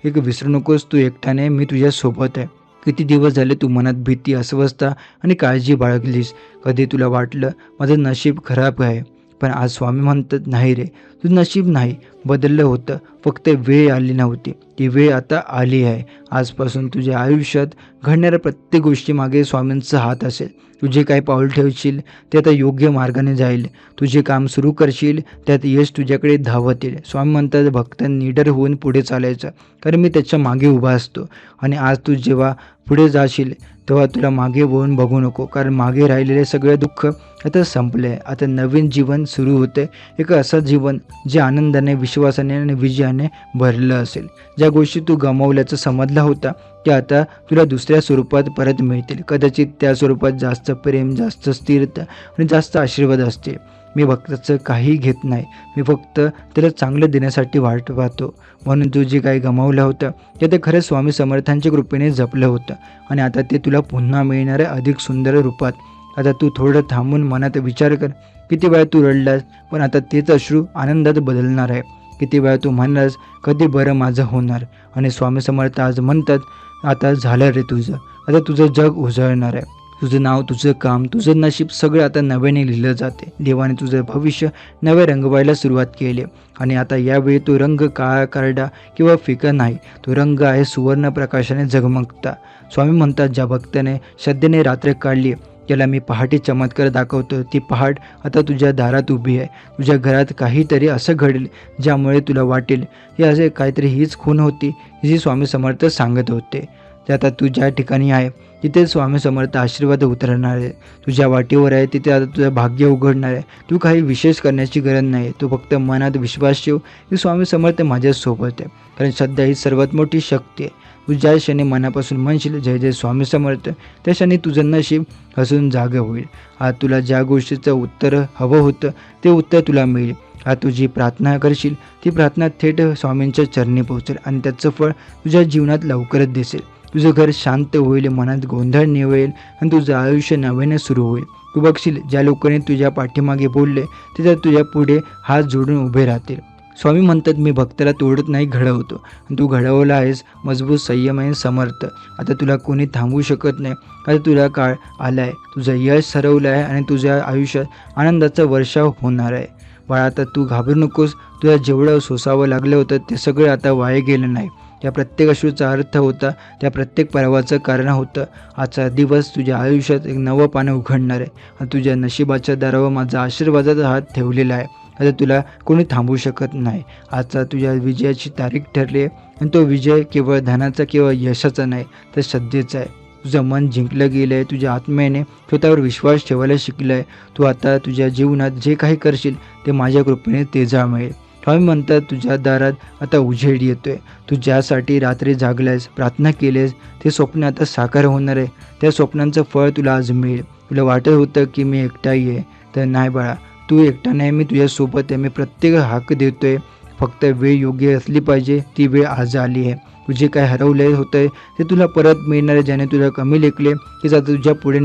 A: एक विसरू नकोस, तू एकटा नाही, मी तुझ्यासोबत आहे. किती दिवस झाले तू मनात भीती, अस्वस्थता आणि काळजी बाळगलीस. कधी तुला वाटलं माझं नशीब खराब आहे, पण आज स्वामी म्हणतात नाही रे, तुझं नशीब नाही बदललं होतं, फक्त वेळ आली नव्हती. ती वेळ आता आली आहे. आजपासून तुझ्या आयुष्यात घडणाऱ्या प्रत्येक गोष्टीमागे स्वामींचा हात असेल. तू जे काही पाऊल ठेवशील ते आता योग्य मार्गाने जाईल. तू जे काम सुरू करशील त्यात यश तुझ्याकडे धावत येईल. स्वामी म्हणतात भक्तांनी निडर होऊन पुढे चालायचं, कारण मी त्याच्या मागे उभा असतो. आणि आज तू जेव्हा पुढे जाशील तेव्हा तुला मागे वळून बघू नको, कारण मागे राहिलेले सगळे दुःख आता संपले आहे. आता नवीन जीवन सुरू होते, एक असं जीवन जे आनंदाने, विश्वासाने आणि विजयाने भरलं असेल. ज्या गोष्टी तू गमावल्याचं समजला होता त्या आता तुला दुसऱ्या स्वरूपात परत मिळतील. कदाचित त्या स्वरूपात जास्त प्रेम, जास्त स्थिरता आणि जास्त आशीर्वाद असतील. मी भक्ताचं काही घेत नाही, मी फक्त त्याला चांगलं देण्यासाठी वाट पाहतो. म्हणून तू जे काही गमावलं होतं ते ते खरंच स्वामी समर्थांच्या कृपेने जपलं होतं आणि आता ते तुला पुन्हा मिळणार आहे अधिक सुंदर रूपात. आता तू थोडं थांबून मनात विचार कर, किती वेळा तू रडलास, पण आता तेच अश्रू आनंदात बदलणार आहे. किती वेळा तू म्हणलास कधी बरं माझं होणार, आणि स्वामी समर्थ आज म्हणतात आता झालं रे तुझं, आता तुझं जग उजळणार आहे. तुझं नाव, तुझं काम, तुझं नशीब सगळं आता नव्याने लिहिलं जाते. देवाने तुझं भविष्य नवे रंगवायला सुरुवात केली आणि आता यावेळी तो रंग काळा, करडा किंवा फिका नाही, तो रंग आहे सुवर्ण प्रकाशाने झगमगता. स्वामी म्हणतात ज्या भक्ताने श्रद्धेने रात्र काढली त्याला मी पहाटे चमत्कार दाखवतो. ती पहाट आता तुझ्या दारात उभी आहे. तुझ्या घरात काहीतरी असं घडेल ज्यामुळे तुला वाटेल हे असे काहीतरी हीच खूण होती जी स्वामी समर्थ सांगत होते. ते आता तू ज्या ठिकाणी आहे तिथे स्वामी समर्थ आशीर्वाद उतरणार आहे. तुझ्या वाटेवर आहे तिथे आता तुझं भाग्य उघडणार आहे. तू काही विशेष करण्याची गरज नाही, तू फक्त मनात विश्वास ठेव की स्वामी समर्थ माझ्यासोबत आहे, कारण श्रद्धा ही सर्वात मोठी शक्ती आहे. तू ज्या क्षणी मनापासून म्हणशील जय जय स्वामी समर्थ, त्या क्षणी तुझं नशीब हसून जागं होईल. आज तुला ज्या गोष्टीचं उत्तर हवं होतं ते उत्तर तुला मिळेल. आज तू जी प्रार्थना करशील ती प्रार्थना थेट स्वामींच्या चरणी पोहोचेल आणि त्याचं फळ तुझ्या जीवनात लवकरच दिसेल. तुझं घर शांत होईल, मनात गोंधळ निवळेल आणि तुझं आयुष्य नव्याने सुरू होईल. तू बघशील ज्या लोकांनी तुझ्या पाठीमागे बोलले ते तर तुझ्या पुढे हात जोडून उभे राहतील. स्वामी म्हणतात मी भक्ताला तोडत नाही, घडवतो. तू घडवला आहेस मजबूत, संयम आणि समर्थ. आता तुला कोणी थांबवू शकत नाही. आता तुला काळ आला आहे, तुझं यश ठरवलं आहे आणि तुझ्या आयुष्यात आनंदाचा वर्षाव होणार आहे. बाळा आता तू घाबरू नकोस. तुला जेवढं सोसावं लागलं होतं ते सगळं आता वाया गेलं नाही. त्या प्रत्येक अश्रूचा अर्थ होता, त्या प्रत्येक पर्वाचं कारण होतं. आजचा दिवस तुझ्या आयुष्यात एक नवं पानं उघडणार आहे आणि तुझ्या नशिबाच्या दारावर माझा आशीर्वादाचा हात ठेवलेला आहे. आता तुला कोणी थांबवू शकत नाही. आजचा तुझ्या विजयाची तारीख ठरली आहे आणि तो विजय केवळ धनाचा किंवा यशाचा नाही तर श्रद्धेचा आहे. तुझं मन जिंकलं गेलं आहे, तुझ्या आत्म्याने स्वतःवर विश्वास ठेवायला शिकलं आहे. तू आता तुझ्या जीवनात जे काही करशील ते माझ्या कृपेने तेजा मिळेल. स्वामी म्हणतात तुझ्या दारात आता उजेड येतोय. तू ज्यासाठी रात्री जागलायस, प्रार्थना केलीस, ते स्वप्न आता साकार होणार आहे. त्या स्वप्नांचं फळ तुला आज मिळेल. तुला वाटत होतं की मी एकटा आहे, तर नाही बाळा, तू एकटा नाही, मी तुझ्यासोबत आहे. मी प्रत्येक हाक देतोय, फक्त वेळ योग्य असली पाहिजे. ती वेळ आज आली आहे. तुझे काय हरवले होतं ते तुला परत मिळणार आहे. ज्याने तुला कमी लेखले तेच आता तुझ्या पुढे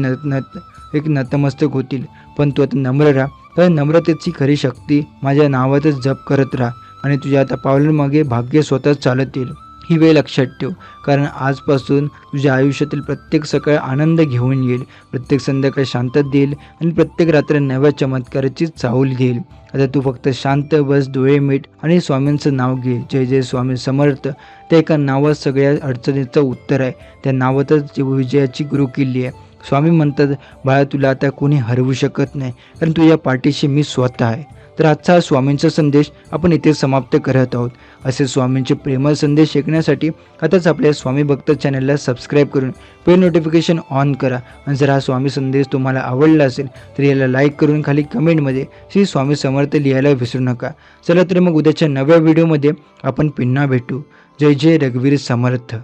A: एक नतमस्तक होतील. पण तू आता नम्र राहा, तर नम्रतेची खरी शक्ती माझ्या नावातच जप करत राहा आणि तुझ्या आता पावलांमागे भाग्य स्वतःच चालत येईल. ही वेळ लक्षात ठेव, कारण आजपासून तुझ्या आयुष्यातील प्रत्येक सकाळ आनंद घेऊन येईल, प्रत्येक संध्याकाळ शांतता देईल आणि प्रत्येक रात्र नव्या चमत्काराची चाहूल घेईल. आता तू फक्त शांत बस, डोळे मीट आणि स्वामींचं नाव घे. जय जय स्वामी समर्थ. त्या एका नावात सगळ्या अडचणीचं उत्तर आहे. त्या नावातच विजयाची गुरुकिल्ली आहे. स्वामी म्हणतात बाळा तुला आता कोणी हरवू शकत नाही, कारण तुझ्या पाठीशी मी स्वतः आहे. तर आजचा हा स्वामींचा संदेश आपण इथे समाप्त करत आहोत. असे स्वामींचे प्रेमळ संदेश ऐकण्यासाठी आताच आपल्या स्वामी भक्त चॅनलला सबस्क्राईब करून बेल नोटिफिकेशन ऑन करा. आणि जर हा स्वामी संदेश तुम्हाला आवडला असेल तर याला लाईक करून खाली कमेंटमध्ये श्री स्वामी समर्थ लिहायला विसरू नका. चला तर मग उद्याच्या नव्या व्हिडिओमध्ये आपण पुन्हा भेटू. जय जय रघुवीर समर्थ.